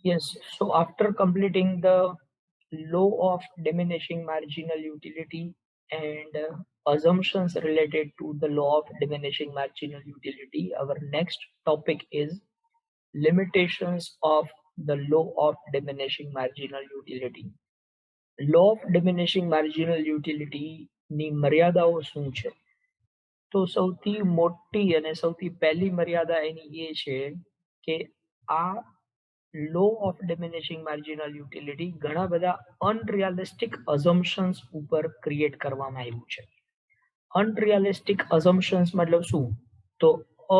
Yes, so after completing the law of diminishing marginal utility and assumptions related to the law of diminishing marginal utility, our next topic is limitations of the law of diminishing marginal utility. Law of diminishing marginal utility ની મર્યાદાઓ શું છે? તો સૌથી મોટી અને સૌથી પહેલી મર્યાદા એની એ છે કે આ લો ઓફ ડિમિનિશિંગ માર્જિનલ યુટિલિટી ઘણા બધા અનરિયાલિસ્ટિક અઝમ્પશન્સ ઉપર ક્રિએટ કરવામાં આવ્યું છે. અનરિયાલિસ્ટિક અઝમ્પશન્સ મતલબ શું? તો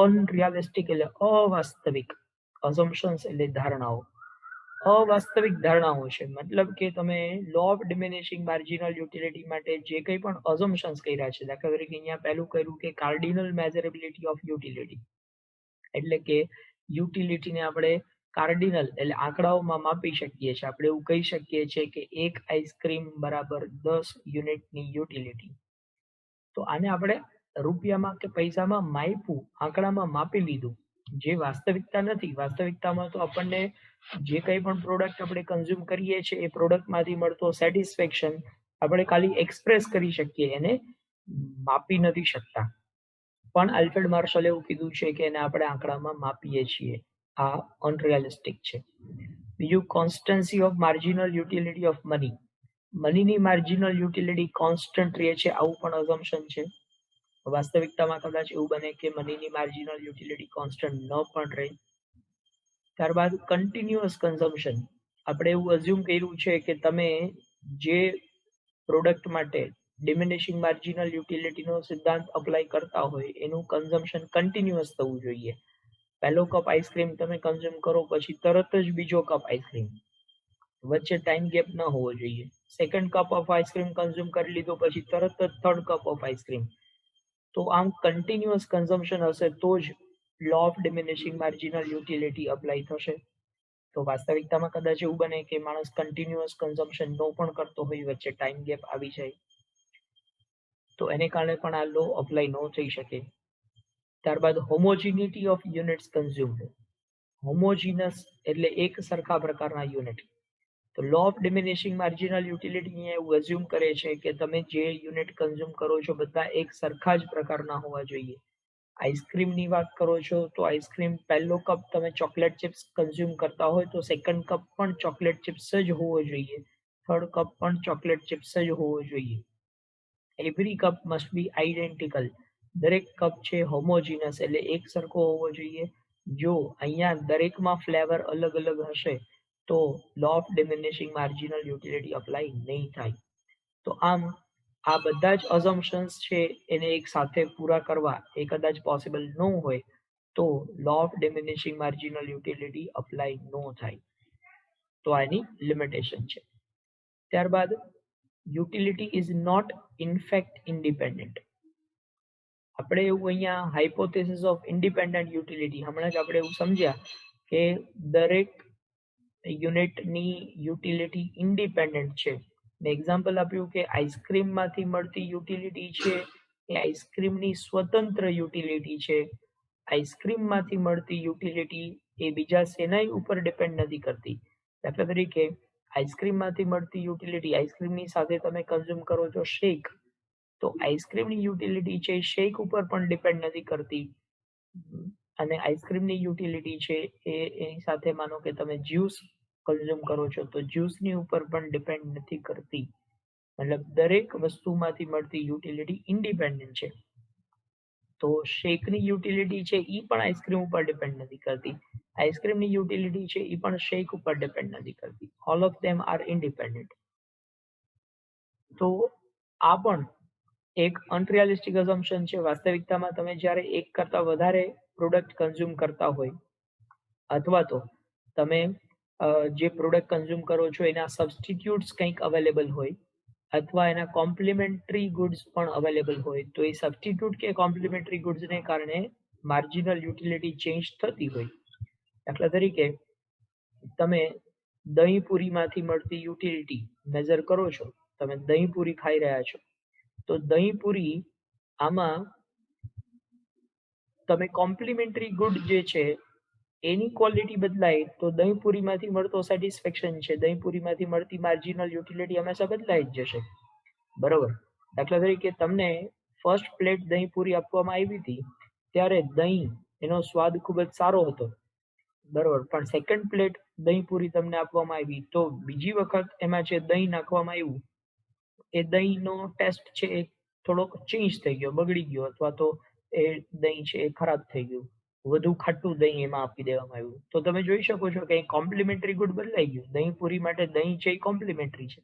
અનરિયાલિસ્ટિક એટલે અવાસ્તવિક, અઝમ્પશન્સ એટલે ધારણાઓ, અવાસ્તવિક ધારણાઓ છે. મતલબ કે તમે લો ઓફ ડિમિનિશિંગ માર્જિનલ યુટિલિટી માટે જે કંઈ પણ અઝમ્પશન્સ કર્યા છે, દાખલા તરીકે અહીંયા પહેલું કર્યું કે કાર્ડિનલ મેઝરેબિલિટી ઓફ યુટિલિટી, એટલે કે યુટિલિટીને આપણે કાર્ડિનલ એટલે આંકડાઓમાં માપી શકીએ છીએ. આપણે એવું કહી શકીએ છીએ કે એક આઈસ્ક્રીમ બરાબર 10 યુનિટની યુટિલિટી. તો આને આપણે રૂપિયામાં કે પૈસામાં માપ્યું, આંકડામાં માપી લીધું, જે વાસ્તવિકતા નથી. વાસ્તવિકતામાં તો આપણને જે કંઈ પણ પ્રોડક્ટ આપણે કન્ઝ્યુમ કરીએ છીએ એ પ્રોડક્ટમાંથી મળતો સેટિસ્ફેક્શન આપણે ખાલી એક્સપ્રેસ કરી શકીએ, એને માપી નથી શકતા. પણ આલ્ફ્રેડ માર્શલે એવું કીધું છે કે એને આપણે આંકડામાં માપીએ છીએ. આ અનરિયાલિસ્ટિક છે. બીજું, constancy of marginal utility of money. મનીની માર્જિનલ યુટિલિટી કોન્સ્ટન્ટ રહે છે, આવું પણ અઝમ્પશન છે. વાસ્તવિકતામાં કદાચ એવું બને કે મનીની માર્જિનલ યુટિલિટી કોન્સ્ટન્ટ ન પણ રહે. ત્યારબાદ કન્ટિન્યુઅસ કન્ઝમ્પશન. આપણે એવું અઝ્યુમ કર્યું છે કે તમે જે પ્રોડક્ટ માટે ડિમિનિશિંગ માર્જિનલ યુટિલિટીનો સિદ્ધાંત અપ્લાય કરતા હોય એનું કન્ઝમ્પશન કન્ટિન્યુઅસ થવું જોઈએ. પહેલો કપ આઈસ્ક્રીમ તમે કન્ઝ્યુમ કરો પછી તરત જ બીજો કપ આઈસ્ક્રીમ, વચ્ચે ટાઈમ ગેપ ન હોવો જોઈએ. Second cup of ice cream consume કરી લીધો પછી તરત જ થર્ડ કપ ઓફ આઈસ્ક્રીમ. તો આમ કન્ટિન્યુઅસ કન્ઝમ્પશન હશે તો જ law of diminishing marginal utility apply થશે. તો વાસ્તવિકતામાં કદાચ એવું બને કે માણસ કન્ટિન્યુઅસ કન્ઝમ્પશન નો પણ કરતો હોય, વચ્ચે ટાઈમ ગેપ આવી જાય, તો એને કારણે પણ આ લો અપ્લાય ન થઈ શકે. ત્યારબાદ હોમોજીનિટી ઓફ યુનિટ્સ કન્ઝ્યુમ્ડ. હોમોજીનસ એટલે એક સરખા પ્રકારના યુનિટ. તો law of diminishing marginal utility એવું અઝ્યુમ કરે છે કે તમે જે યુનિટ કન્ઝ્યુમ કરો છો બધા એક સરખા જ પ્રકારના હોવા જોઈએ. આઈસ્ક્રીમની વાત કરો છો તો આઈસ્ક્રીમ પહેલો કપ તમે ચોકલેટ ચિપ્સ કન્ઝ્યુમ કરતા હોય તો સેકન્ડ કપ પણ ચોકલેટ ચિપ્સ જ હોવો જોઈએ, થર્ડ કપ પણ ચોકલેટ ચિપ્સ જ હોવો જોઈએ. Every cup must be identical. દરેક કપ છે હોમોજીનસ એટલે એક સરખો હોવો જોઈએ. જો અહીંયા દરેકમાં ફ્લેવર અલગ અલગ હશે તો law of diminishing marginal utility apply નહીં થાય. તો આમ આ બધા જ અઝમ્પશન્સ છે એને એક સાથે પૂરા કરવા એ કદાચ પોસિબલ ન હોય તો law of diminishing marginal utility apply ન થાય. તો આની લિમિટેશન છે. ત્યારબાદ utility is not in fact independent. આપણે એવું અહીંયા હાઇપોથેસિસ ઓફ ઇન્ડિપેન્ડન્ટ યુટિલિટી હમણાં જ આપણે એવું સમજ્યા કે દરેક યુનિટની યુટિલિટી ઇન્ડિપેન્ડન્ટ છે. મેં એક્ઝામ્પલ આપ્યું કે આઈસ્ક્રીમમાંથી મળતી યુટિલિટી છે એ આઈસ્ક્રીમની સ્વતંત્ર યુટિલિટી છે. આઈસ્ક્રીમમાંથી મળતી યુટિલિટી એ બીજા સેનાઈ ઉપર ડિપેન્ડ નથી કરતી. દાખલા તરીકે આઈસ્ક્રીમમાંથી મળતી યુટિલિટી, આઈસ્ક્રીમની સાથે તમે કન્ઝ્યુમ કરો છો શેક, તો આઈસ્ક્રીમની યુટિલિટી છે શેક ઉપર પણ ડિપેન્ડ નથી કરતી. અને આઈસ્ક્રીમની યુટિલિટી છે એની સાથે માનો કે તમે જ્યુસ કન્ઝ્યુમ કરો છો તો જ્યુસની ઉપર પણ ડિપેન્ડ નથી કરતી. મતલબ દરેક વસ્તુમાંથી મળતી યુટિલિટી ઇન્ડિપેન્ડન્ટ છે. તો શેકની યુટિલિટી છે એ પણ આઈસ્ક્રીમ ઉપર ડિપેન્ડ નથી કરતી, આઈસ્ક્રીમની યુટિલિટી છે એ પણ શેક ઉપર ડિપેન્ડ નથી કરતી. All of them R independent. તો આ પણ એક અનરિયાલિસ્ટિક અઝમ્પશન છે. વાસ્તવિકતામાં તમે જ્યારે એક કરતા વધારે પ્રોડક્ટ કન્ઝ્યુમ કરતા હોય અથવા તો તમે જે પ્રોડક્ટ કન્ઝ્યુમ કરો છો એના સબસ્ટિટ્યુટ્સ કંઈક અવેલેબલ હોય અથવા એના કોમ્પ્લિમેન્ટરી ગુડ્સ પણ અવેલેબલ હોય તો એ સબસ્ટિટ્યુટ કે કોમ્પ્લિમેન્ટરી ગુડ્સને કારણે માર્જિનલ યુટિલિટી ચેન્જ થતી હોય. દાખલા તરીકે તમે દહીં પૂરીમાંથી મળતી યુટિલિટી મેઝર કરો છો, તમે દહીં પૂરી ખાઈ રહ્યા છો તો દહીં પૂરી આમાં તમે કોમ્પ્લિમેન્ટરી ગુડ જે છે એની ક્વોલિટી બદલાય તો દહીંપુરીમાંથી મળતો સેટિસ્ફેક્શન છે, દહીંપુરીમાંથી મળતી માર્જિનલ યુટિલિટી હંમેશા બદલાઈ જ જશે, બરોબર. દાખલા તરીકે તમને ફર્સ્ટ પ્લેટ દહીંપુરી આપવામાં આવી હતી ત્યારે દહીં એનો સ્વાદ ખૂબ જ સારો હતો, બરોબર. પણ સેકન્ડ પ્લેટ દહીંપુરી તમને આપવામાં આવી તો બીજી વખત એમાં જે દહીં નાખવામાં આવ્યું એ દહીંનો ટેસ્ટ છે એ થોડોક ચેન્જ થઈ ગયો, બગડી ગયો, અથવા તો એ દહીં છે એ ખરાબ થઈ ગયું, વધુ ખાટું દહીં એમાં આપી દેવામાં આવ્યું. તો તમે જોઈ શકો છો કે કોમ્પ્લિમેન્ટરી ગુડ બદલાઈ ગયું. દહીં પૂરી માટે દહીં છે એ કોમ્પ્લિમેન્ટરી છે,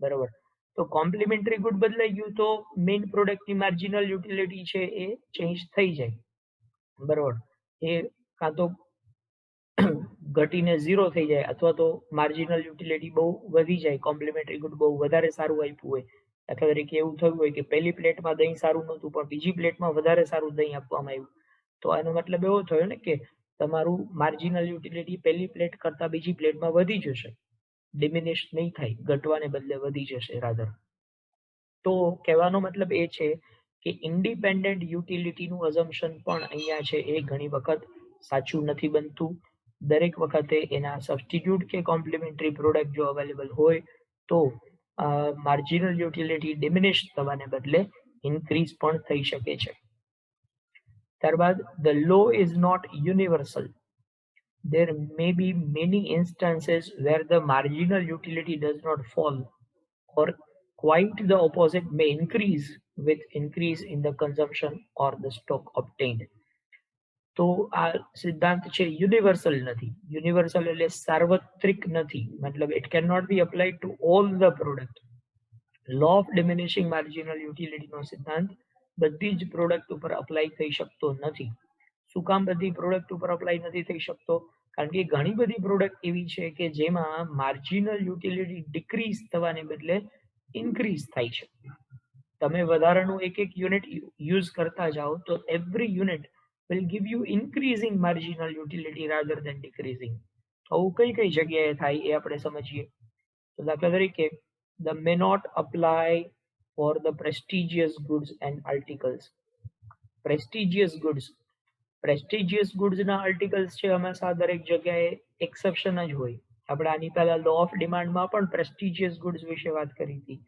બરાબર. તો કોમ્પ્લિમેન્ટરી ગુડ બદલાઈ ગયું તો મેઇન પ્રોડક્ટની માર્જિનલ યુટિલિટી છે એ ચેન્જ થઈ જાય, બરાબર. એ કાં તો ઘટીને 0 થઈ જાય અથવા તો માર્જિનલ યુટિલિટી બહુ વધી જાય, કોમ્પ્લિમેન્ટરી ગુડ બહુ વધારે સારું આપ્યું હોય. દાખલા તરીકે એવું થયું હોય કે પહેલી પ્લેટમાં દહીં સારું નહોતું પણ બીજી પ્લેટમાં વધારે સારું દહીં આપવામાં આવ્યું, તો આનો મતલબ એવો થયો ને કે તમારું માર્જિનલ યુટિલિટી પહેલી પ્લેટ કરતાં બીજી પ્લેટમાં વધી જશે, ડિમિનિશ નહીં થાય, ઘટવાને બદલે વધી જશે રાધર. તો કહેવાનો મતલબ એ છે કે ઇન્ડિપેન્ડન્ટ યુટિલિટીનું અઝમ્પશન પણ અહીંયા છે એ ઘણી વખત સાચું નથી બનતું. દરેક વખતે એના સબસ્ટિટ્યુટ કે કોમ્પ્લિમેન્ટરી પ્રોડક્ટ જો અવેલેબલ હોય તો માર્જિનલ યુટિલિટી ડિમિનિશ થવાને બદલે ઇન્ક્રીઝ પણ થઈ શકે છે. ત્યારબાદ the law is not universal. There may be many instances where the marginal utility does not fall, or quite the opposite may increase with increase in the consumption or the stock obtained. તો આ સિદ્ધાંત છે universal નથી. Universal એટલે સાર્વત્રિક નથી, મતલબ it can not be applied to all the product. Law of diminishing marginal યુટિલિટીનો સિદ્ધાંત બધી જ પ્રોડક્ટ ઉપર અપ્લાય થઈ શકતો નથી. શું કામ બધી પ્રોડક્ટ ઉપર અપ્લાય નથી થઈ શકતો? કારણ કે ઘણી બધી પ્રોડક્ટ એવી છે કે જેમાં માર્જિનલ યુટિલિટી ડિક્રીઝ થવાને બદલે ઇન્ક્રીઝ થાય છે. તમે વધારાનું એક યુનિટ યુઝ કરતા જાઓ તો every unit will give you increasing marginal utility rather than decreasing. આવું કઈ જગ્યાએ થાય એ આપણે સમજીએ. તો દાખલા તરીકે the may not apply for the prestigious goods and articles. Prestigious ગુડ્સના આર્ટિકલ્સ છે હંમેશા દરેક જગ્યાએ એક્સેપ્શન જ હોય. આપણે આની પહેલા લો ઓફ ડિમાન્ડમાં પણ પ્રેસ્ટિજિયસ ગુડ્સ વિશે વાત કરી હતી.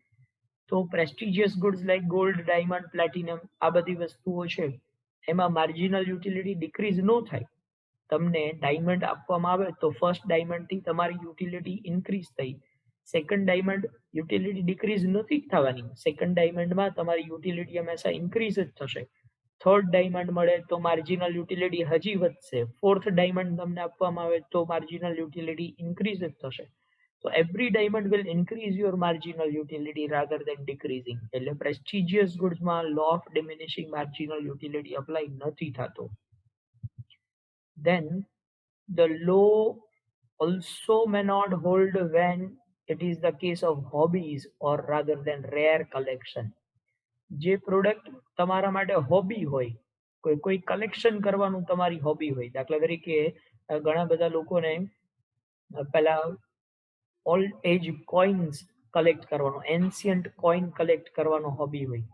તો prestigious goods like gold, diamond, platinum આ બધી વસ્તુઓ છે એમાં માર્જિનલ યુટિલિટી ડિક્રીઝ ન થાય. તમને ડાયમંડ આપવામાં આવે તો ફર્સ્ટ ડાયમંડથી તમારી યુટિલિટી ઇન્ક્રીઝ થઈ, સેકન્ડ ડાયમંડ યુટિલિટી ડિક્રીઝ નથી થવાની, સેકન્ડ ડાયમંડમાં તમારી યુટિલિટી હંમેશા ઇન્ક્રીઝ જ થશે. થર્ડ ડાયમંડ મળે તો માર્જિનલ યુટિલિટી હજી વધશે, ફોર્થ ડાયમંડ તમને આપવામાં આવે તો માર્જિનલ યુટિલિટી ઇન્ક્રીઝ જ થશે. So every diamond will increase your marginal utility rather than decreasing. એટલે prestigious goods માં law of diminishing marginal utility apply નથી થતો. Then the law also may not hold when it is the case of hobbies or rather than rare collection. જે product તમારા માટે hobby હોય, કોઈ collection કરવાનું તમારી હોબી હોય. દાખલા તરીકે ઘણા બધા લોકોને પેલા ઓલ્ડ એજ કોઇન્સ કલેક્ટ કરવાનો, એન્શિયન્ટ કોઇન કલેક્ટ કરવાનો હોબી હોય.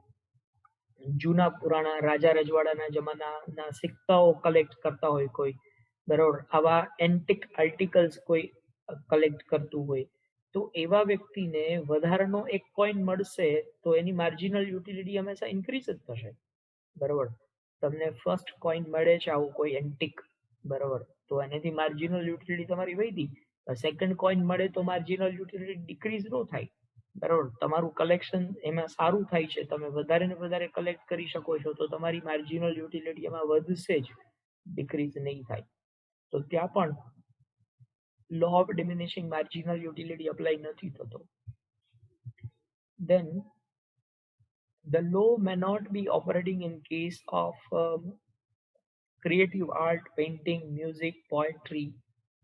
જૂના પુરાણા રાજા રજવાડાના જમાનાના સિક્કાઓ કલેક્ટ કરતા હોય કોઈ, બરોબર. આવા એન્ટિક આર્ટિકલ્સ કોઈ કલેક્ટ કરતું હોય તો એવા વ્યક્તિને વધારાનો એક કોઈન મળશે તો એની માર્જિનલ યુટિલિટી હંમેશા ઇન્ક્રીઝ જ થશે, બરોબર. તમને ફર્સ્ટ કોઈન મળે છે આવું કોઈ એન્ટિક, બરોબર, તો એનાથી માર્જિનલ યુટિલિટી તમારી વધી. સેકન્ડ કોઈન મળે તો માર્જિનલ યુટિલિટી ડિક્રીઝ ન થાય, બરોબર. તમારું કલેક્શન એમાં સારું થાય છે, તમે વધારે ને વધારે કલેક્ટ કરી શકો છો તો તમારી માર્જિનલ યુટિલિટી એમાં વધશે જ, ડિક્રીઝ નહીં થાય. તો ત્યાં પણ law of diminishing marginal utility apply નથી થતો. Then the law may not be operating in case of creative art, painting, music, poetry.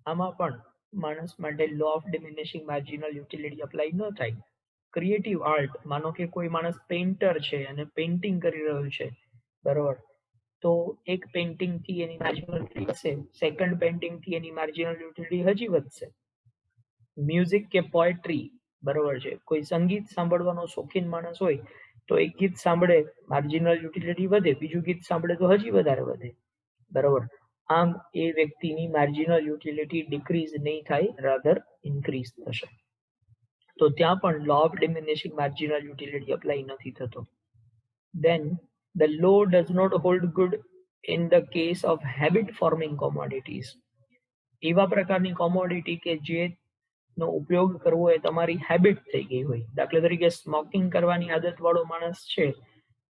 આમાં પણ માણસ માટે law of diminishing marginal utility apply ન થાય. ક્રિએટિવ આર્ટ, માનો કે કોઈ માણસ પેઇન્ટર છે અને પેઇન્ટિંગ કરી રહ્યો છે, બરોબર, તો એક પેઇન્ટિંગ થી એની માર્જિનલ યુટિલિટી વધશે, સેકન્ડ પેઇન્ટિંગ થી એની માર્જિનલ યુટિલિટી હજી વધશે. મ્યુઝિક કે પોએટ્રી, બરોબર છે, કોઈ સંગીત સાંભળવાનો શોખીન માણસ હોય તો એક ગીત સાંભળે માર્જિનલ યુટિલિટી વધે, બીજું ગીત સાંભળે તો હજી વધારે વધે, બરોબર. આમ એ વ્યક્તિની માર્જિનલ યુટિલિટી ડિક્રીઝ નહીં થાય, રાધર ઇન્ક્રીઝ થશે. તો ત્યાં પણ law of diminishing marginal utility apply નથી થતો. Then the law does not hold good in the case of habit forming commodities. એવા પ્રકારની કોમોડિટી કે જે નો ઉપયોગ કરવો એ તમારી હેબિટ થઈ ગઈ હોય. દાખલા તરીકે સ્મોકિંગ કરવાની આદત વાળો માણસ છે,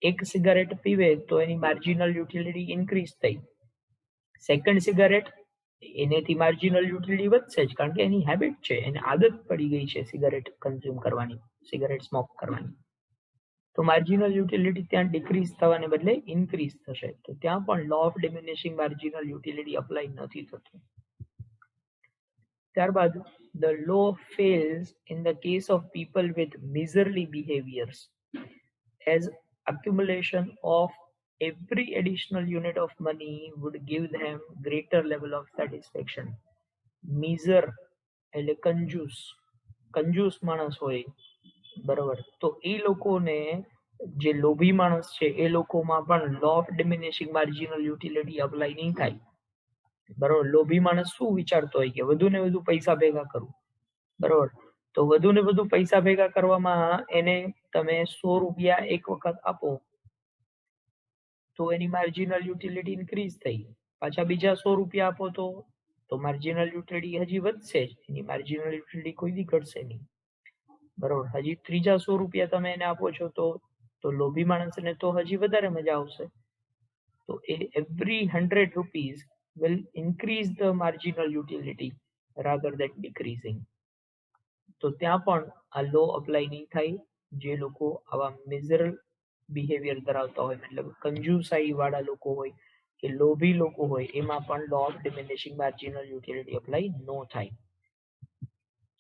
એક સિગારેટ પીવે તો એની માર્જિનલ યુટિલિટી ઇન્ક્રીઝ થઈ. સેકન્ડ સિગારેટ એનેથી માર્જિનલ યુટિલિટી વધશે જ, કારણ કે એની હેબિટ છે, એને આદત પડી ગઈ છે સિગારેટ કન્ઝ્યુમ કરવાની, સિગારેટ સ્મોક કરવાની. તો માર્જિનલ યુટિલિટી ત્યાં ડિક્રીઝ થવાને બદલે ઇન્ક્રીઝ થશે. તો ત્યાં પણ law of diminishing marginal utility apply નથી થતું. ત્યારબાદ the law fails in the case of people with miserly behaviors, as accumulation of every additional unit of money would give them greater level of satisfaction. Miser એટલે કંજૂસ માણસ હોય, બરાબર, તો એ લોકોને, જે લોભી માણસ છે એ લોકોમાં પણ law of diminishing marginal utility apply નહીં થાય. બરોબર, લોભી માણસ શું વિચારતો હોય કે વધુ ને વધુ પૈસા ભેગા કરું, બરોબર, તો વધુ ને વધુ પૈસા ભેગા કરવામાં એને તમે 100 રૂપિયા એક વખત આપો તો એની માર્જિનલ યુટિલિટી ઇન્ક્રીઝ થઈ. પાછા બીજા 100 રૂપિયા આપો તો માર્જિનલ યુટિલિટી હજી વધશે જ, એની માર્જિનલ યુટિલિટી કોઈ દી ઘટશે નહીં. બરોબર, હજી ત્રીજા 100 રૂપિયા તમે એને આપો છો તો લોભી માણસને તો હજી વધારે મજા આવશે. તો every 100 rupees will increase the marginal utility rather than decreasing. તો ત્યાં પણ આ લો અપ્લાય નહીં થાય. જે લોકો આવા મિઝરલ બિહેવિયર ધરાવતા હોય, મતલબ કંજુસાઈ વાળા લોકો હોય કે લોભી લોકો હોય, એમાં પણ law of diminishing marginal utility apply ન થાય.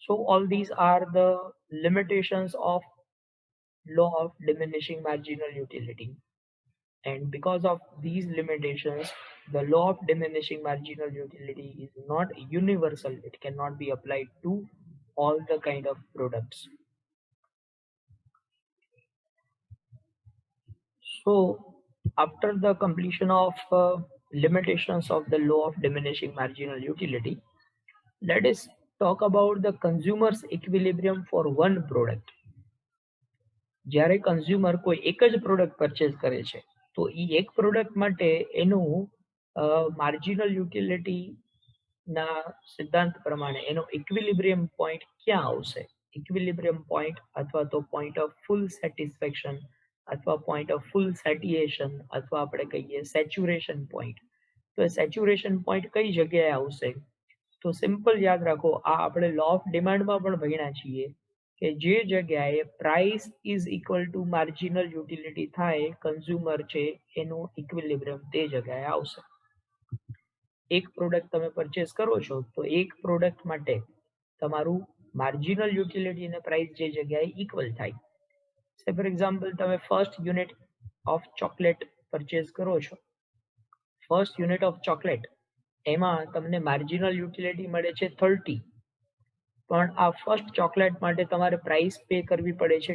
So all these are the limitations of law of diminishing marginal utility. And because of these limitations, the law of diminishing marginal utility is not universal. It cannot be applied to all the kind of products. So after the completion of limitations of the law of diminishing marginal utility, let us talk about the consumer's equilibrium for one product. જ્યારે consumer કોઈ એક જ product purchase કરે છે તો એ એક product માટે એનું માર્જિનલ યુટિલિટી ના સિદ્ધાંત પ્રમાણે એનો ઇક્વિલિબ્રિયમ પોઈન્ટ ક્યાં આવશે? ઇક્વિલિબ્રિયમ પોઈન્ટ અથવા તો પોઈન્ટ ઓફ ફૂલ સેટિસ્ફેક્શન અથવા પોઈન્ટ ઓફ ફૂલ સેટિએશન અથવા આપણે કહીએ સેચ્યુરેશન પોઈન્ટ. તો એ સેચ્યુરેશન પોઈન્ટ કઈ જગ્યાએ આવશે? તો સિમ્પલ યાદ રાખો, આ આપણે લો ઓફ ડિમાન્ડમાં પણ ભણ્યા છીએ કે જે જગ્યાએ price is equal to marginal utility થાય, કન્ઝ્યુમર છે એનું ઇક્વિલિબ્રિયમ તે જગ્યાએ આવશે. એક પ્રોડક્ટ તમે પરચેસ કરો છો તો એક પ્રોડક્ટ માટે તમારું માર્જિનલ યુટિલિટી અને પ્રાઇસ જે જગ્યાએ ઇક્વલ થાય. સે ફોર એક્ઝામ્પલ, તમે first unit of chocolate purchase કરો છો, ફર્સ્ટ યુનિટ ઓફ ચોકલેટ એમાં તમને માર્જિનલ યુટિલિટી મળે છે 30, પણ આ ફર્સ્ટ ચોકલેટ માટે તમારે પ્રાઇસ પે કરવી પડે છે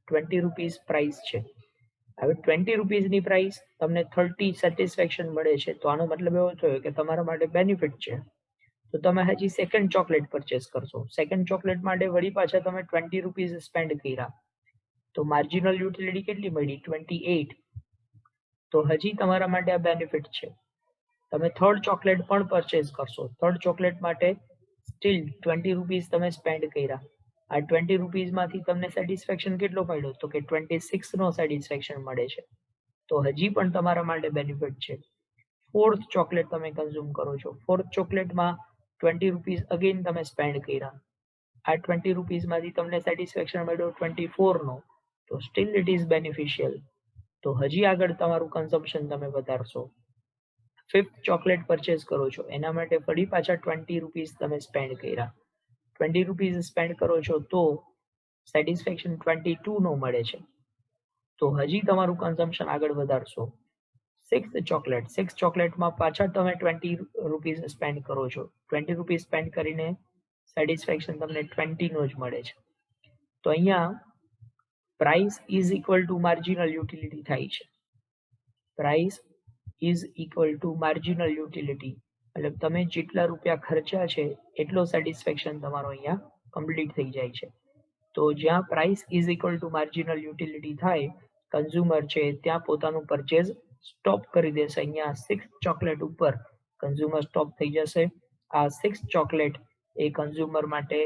20 રૂપીસ પ્રાઇસ છે. હવે 20 રૂપીસની પ્રાઇસ તમને 30 સેટિસ્ફેક્શન મળે છે, તો આનો મતલબ એવો થયો કે તમારા માટે બેનિફિટ છે. તો તમે હજી સેકન્ડ ચોકલેટ પરચેસ કરશો, સેકન્ડ ચોકલેટ માટે વળી પાછા તમે 20 રૂપીસ સ્પેન્ડ કર્યા, તો માર્જિનલ યુટિલિટી કેટલી મળી? 28. તો હજી તમારા માટે આ બેનિફિટ છે. તમે થર્ડ ચોકલેટ પણ પરચેસ કરશો, થર્ડ ચોકલેટ માટે સ્ટીલ 20 રૂપીસ તમે સ્પેન્ડ કર્યા, આ 20 રૂપીસમાંથી તમને સેટિસ્ફેક્શન કેટલો મળ્યો? તો કે 26 નો સેટિસ્ફેક્શન મળે છે, તો હજી પણ તમારા માટે બેનિફિટ છે. ફોર્થ ચોકલેટ તમે કન્ઝ્યુમ કરો છો, ફોર્થ ચોકલેટમાં 20 રૂપીસ અગેન તમે સ્પેન્ડ કર્યા, આ 20 રૂપીસમાંથી તમને સેટિસ્ફેક્શન મળ્યો 24 નો, તો સ્ટીલ ઇટ ઇઝ બેનિફિશિયલ, તો હજી આગળ તમારું કન્ઝમ્પશન તમે વધારશો. ફિફ્થ ચોકલેટ પરચેસ કરો છો, એના માટે ફરી પાછા 20 રૂપીસ તમે સ્પેન્ડ કર્યા, 20 રૂપીસ સ્પેન્ડ કરો છો તો સેટિસ્ફેક્શન 22 નો મળે છે, તો હજી તમારું કન્ઝમ્પશન આગળ વધારશો. સિક્સ ચોકલેટમાં પાછા તમે 20 રૂપીસ સ્પેન્ડ કરો છો, 20 રૂપીસ સ્પેન્ડ કરીને સેટિસ્ફેક્શન તમને 20 નો જ મળે છે. તો અહીંયા price is equal to marginal utility થાય છે. Price is equal to marginal utility, એટલે તમે જેટલા રૂપિયા ખર્ચ્યા છે એટલો સેટિસ્ફેક્શન તમારો અહીંયા કમ્પ્લીટ થઈ જાય છે. તો જ્યાં price is equal to marginal utility થાય, કન્ઝ્યુમર છે ત્યાં પોતાનું પરચેઝ સ્ટોપ કરી દેશે. અહીંયા 6 ચોકલેટ ઉપર કન્ઝ્યુમર સ્ટોપ થઈ જશે. આ 6 ચોકલેટ એ કન્ઝ્યુમર માટે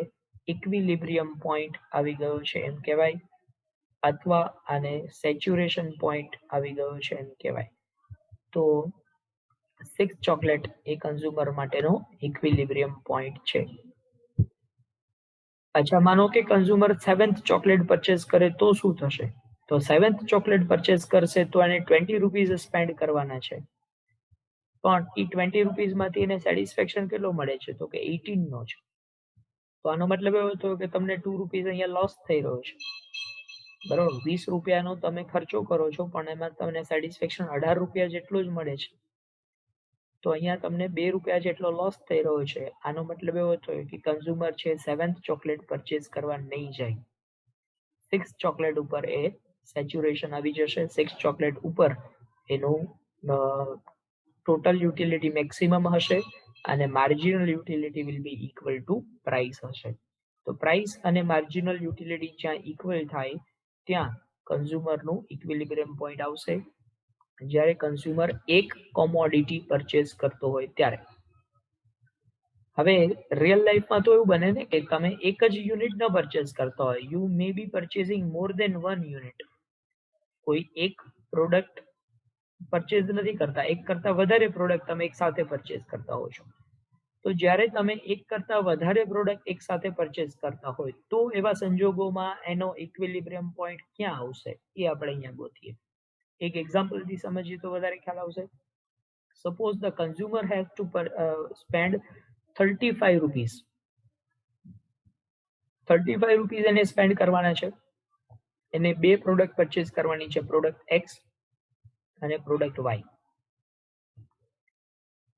ઇક્વિલિબ્રિયમ પોઈન્ટ આવી ગયો છે એમ કહેવાય, અથવા આને સેચ્યુરેશન પોઈન્ટ આવી ગયો છે એમ કહેવાય. તો 6 ચોકલેટ એ કન્ઝ્યુમર માટેનો ઇક્વિલિબ્રિયમ પોઈન્ટ છે. અચ્છા, માનો કે કન્ઝ્યુમર 7th ચોકલેટ પરચેસ કરે તો શું થશે? તો 7th ચોકલેટ પરચેસ કરશે તો એને 20 રૂપીઝ સ્પેન્ડ કરવાના છે, પણ એ 20 રૂપીઝમાંથી એને સેટિસ્ફેક્શન કેટલો મળે છે? તો કે 18 નો છે. તો આનો મતલબ એવો થયો કે તમને 2 રૂપીઝ અહીંયા લોસ થઈ રહ્યો છે, બરોબર. 20 રૂપિયાનો તમે ખર્ચો કરો છો પણ એમાં તમને સેટિસ્ફેક્શન 18 રૂપિયા જેટલું જ મળે છે, તો અહીંયા તમને 2 રૂપિયા જેટલો લોસ થઈ રહ્યો છે. આનો મતલબ એવો થયો કે કન્ઝ્યુમર છે 7th ચોકલેટ પરચેસ કરવા નહીં જાય. 6 ચોકલેટ ઉપર એ સેચ્યુરેશન આવી જશે. 6 ચોકલેટ ઉપર એનું ટોટલ યુટિલિટી મેક્સિમમ હશે અને marginal utility will be equal to price હશે. તો પ્રાઇસ અને માર્જિનલ યુટિલિટી જ્યાં ઇક્વલ થાય ત્યાં કન્ઝ્યુમરનું ઇક્વિલિબ્રિયમ પોઈન્ટ આવશે, જ્યારે કન્ઝ્યુમર એક કોમોડિટી પરચેસ કરતો હોય ત્યારે. હવે રિયલ લાઈફમાં તો એવું બને ને કે તમે એક જ યુનિટ ન પરચેસ કરતા હોય, you may be purchasing more than 1 unit. કોઈ એક પ્રોડક્ટ પરચેસ નથી કરતા, એક કરતા વધારે પ્રોડક્ટ તમે એક સાથે પરચેસ કરતા હો છો. તો જ્યારે તમે એક કરતા વધારે પ્રોડક્ટ એક સાથે પરચેસ કરતા હોય તો એવા સંજોગોમાં એનો ઇક્વિલિબ્રિયમ પોઈન્ટ ક્યાં આવશે એ આપણે અહીંયા ગોતીએ. એક એક્ઝામ્પલથી સમજીએ તો વધારે ખ્યાલ આવશે. Suppose the consumer has two spend 35 rupees. 35 rupees એને સ્પેન્ડ કરવાના છે. એને બે પ્રોડક્ટ પરચેસ કરવાની છે, પ્રોડક્ટ એક્સ અને પ્રોડક્ટ વાય.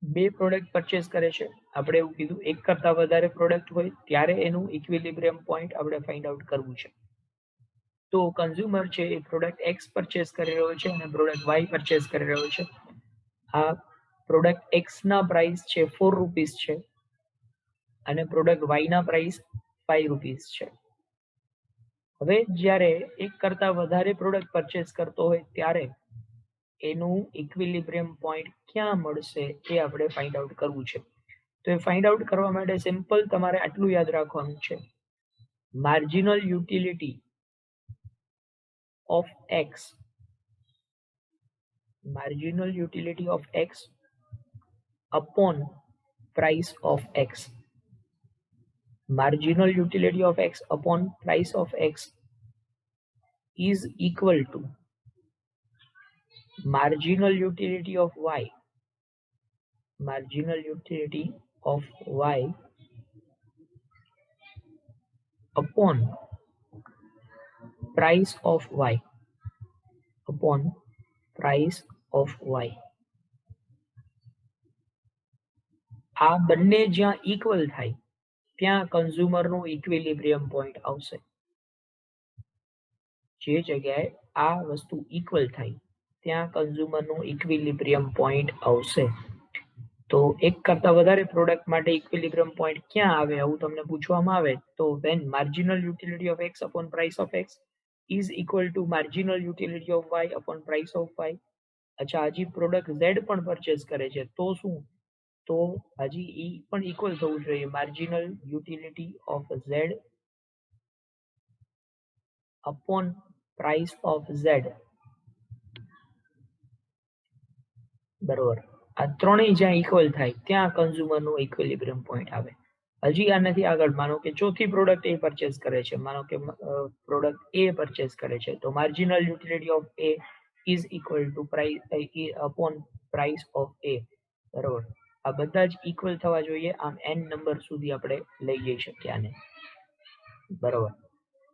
બે પ્રોડક્ટ પરચેસ કરે છે. આપણે એવું કીધું એક કરતા વધારે પ્રોડક્ટ હોય ત્યારે એનું ઇક્વિલિબ્રિયમ પોઈન્ટ આપણે ફાઇન્ડ આઉટ કરવું છે. તો કન્ઝ્યુમર છે એ પ્રોડક્ટ એક્સ પરચેસ કરી રહ્યો છે અને પ્રોડક્ટ વાય પરચેસ કરી રહ્યો છે. આ પ્રોડક્ટ એક્સ ના પ્રાઇસ છે 4 રૂપીઝ છે અને પ્રોડક્ટ વાય ના પ્રાઇસ 5 રૂપીઝ છે. હવે જ્યારે એક કરતા વધારે પ્રોડક્ટ પરચેસ કરતો હોય ત્યારે એનું ઇક્વિલિબ્રિયમ પોઈન્ટ ક્યાં મળશે એ આપણે ફાઇન્ડ આઉટ કરવું છે. તો એ ફાઇન્ડ આઉટ કરવા માટે સિમ્પલ તમારે આટલું યાદ રાખવાનું છે, marginal utility of x, marginal utility of x upon price of x. Marginal utility of x upon price of x is equal to marginal utility of y. Marginal utility of y upon price of y. Upon price of y. આ બંને જ્યાં equal થાય ત્યાં કન્ઝ્યુમરનું equilibrium point આવશે. જે જગ્યાએ આ વસ્તુ ઇક્વલ થાય ત્યાં કન્ઝ્યુમરનું ઇક્વિલિબ્રિયમ પોઈન્ટ આવશે. તો એક કરતા વધારે પ્રોડક્ટ માટે ઇક્વિલિબ્રિયમ પોઈન્ટ ક્યાં આવે આવું તમને પૂછવામાં આવે તો when marginal utility of x upon price of x is equal to marginal utility of y upon price of y. અચ્છા, હજી પ્રોડક્ટ z પણ પરચેસ કરે છે તો શું? તો હજી ઈ પણ ઇક્વલ થવું જોઈએ, marginal utility of z upon price of z. બરોબર, આ ત્રણેય જ્યાં ઇક્વલ થાય ત્યાં કન્ઝ્યુમરનું ઇક્વિલિબ્રિયમ પોઈન્ટ આવે. હજી આનાથી આગળ માનો કે ચોથી પ્રોડક્ટ એ પરચેસ કરે છે, માનો કે પ્રોડક્ટ એ પરચેસ કરે છે તો marginal utility of A is equal to price upon price of A. બરોબર, આ બધા જ ઇક્વલ થવા જોઈએ. આમ n નંબર સુધી આપણે લઈ જઈ શકીએ આને. બરોબર,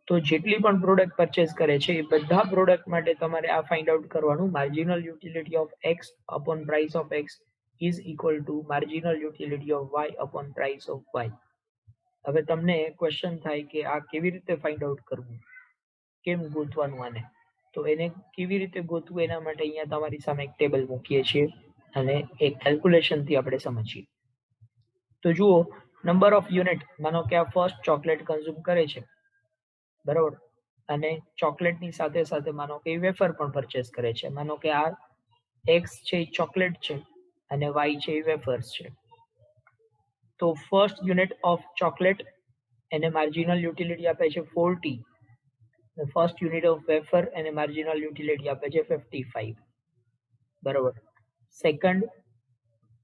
તો જેટલી પણ પ્રોડક્ટ પરચેસ કરે છે એ બધા પ્રોડક્ટ માટે તમારે આ ફાઇન્ડ આઉટ કરવાનું, marginal utility of x upon price of x is equal to marginal utility of y upon price of y. હવે તમને ક્વેશ્ચન થાય કે આ કેવી રીતે ફાઇન્ડ આઉટ કરવું, કેમ ગોતવાનું આને? તો એને કેવી રીતે ગોતવું એના માટે અહીંયા તમારી સામે એક ટેબલ મૂકીએ છીએ. અને એ કેલ્ક્યુલેશન થી આપણે સમજીએ. તો જુઓ, નંબર ઓફ યુનિટ, માનો કે આ ફર્સ્ટ ચોકલેટ કન્ઝ્યુમ કરે છે, બરાબર, અને ચોકલેટની સાથે સાથે માનો કે વેફર પણ પરચેસ કરે છે. માનો કે આ એક્સ છે એ ચોકલેટ છે અને વાય છે એ વેફર્સ છે. તો ફર્સ્ટ યુનિટ ઓફ ચોકલેટ એને માર્જિનલ યુટિલિટી આપે છે 40. ફર્સ્ટ યુનિટ ઓફ વેફર એને માર્જિનલ યુટિલિટી આપે છે 55, બરાબર. સેકન્ડ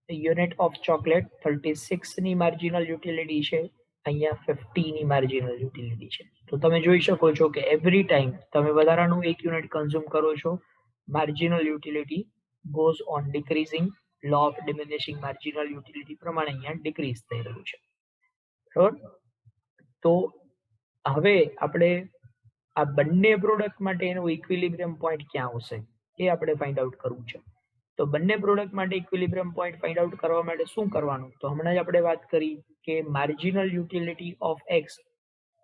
યુનિટ ઓફ ચોકલેટ 36 ની માર્જિનલ યુટિલિટી છે, અહીંયા 50 ની માર્જિનલ યુટિલિટી છે. તો તમે જોઈ શકો છો કે એવરી ટાઈમ તમે વધારાનું એક યુનિટ કન્ઝ્યુમ કરો છો, marginal utility goes on decreasing. Law of diminishing marginal utility પ્રમાણે અહીંયા ડિક્રીઝ થઈ રહ્યું છે, બરાબર. તો હવે આપણે આ બંને પ્રોડક્ટ માટે એનું ઇક્વિલિબ્રિયમ પોઈન્ટ ક્યાં આવશે એ આપણે ફાઇન્ડ આઉટ કરવું છે. તો બંને પ્રોડક્ટ માટે ઇક્વિલિબ્રિયમ પોઈન્ટ ફાઇન્ડ આઉટ કરવા માટે શું કરવાનું? તો હમણાં જ આપણે વાત કરી કે marginal utility of X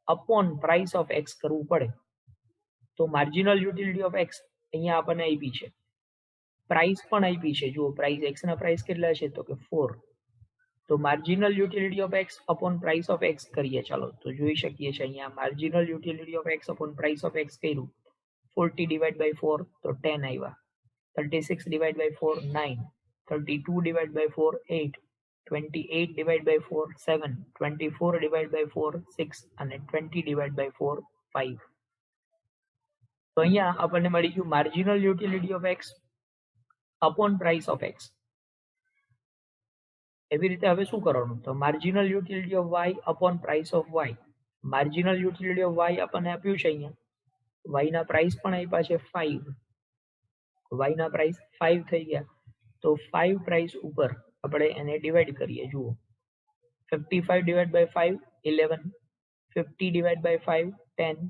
upon price of x કરવું પડે. તો માર્જિનલ યુટિલિટી ઓફ એક્સ અહીંયા આપણને આપી છે, પ્રાઇસ પણ આપી છે. જુઓ, પ્રાઇસ એક્સ ના પ્રાઇસ કેટલા છે તો કે 4. તો marginal utility of X upon price of X કરીએ. ચાલો તો જોઈ શકીએ છીએ અહીંયા marginal utility of X upon price of X કર્યું. 40 ડિવાઇડ બાય 4 તો 10 આવ્યા. 36 divide by 4 9, 32 divide by 4 8, 28 divide by 4 7, 24 divide by 4 6 અને 20 ડિવાઇડ બાય 4 5. તો અહીંયા આપણને મળી ગયું marginal utility of X upon price of X. એવી રીતે હવે શું કરવાનું? તો marginal utility of Y upon price of Y. Marginal utility of Y આપણને આપ્યું છે અહીંયા, વાય ના પ્રાઇસ પણ આપ્યા છે 5. વાય ના પ્રાઇસ 5 થઈ ગયા. તો 5 પ્રાઇસ ઉપર આપણે એને ડિવાઈડ કરીએ. જુઓ, 55 divide by 5 11, 50 divide by 5 10,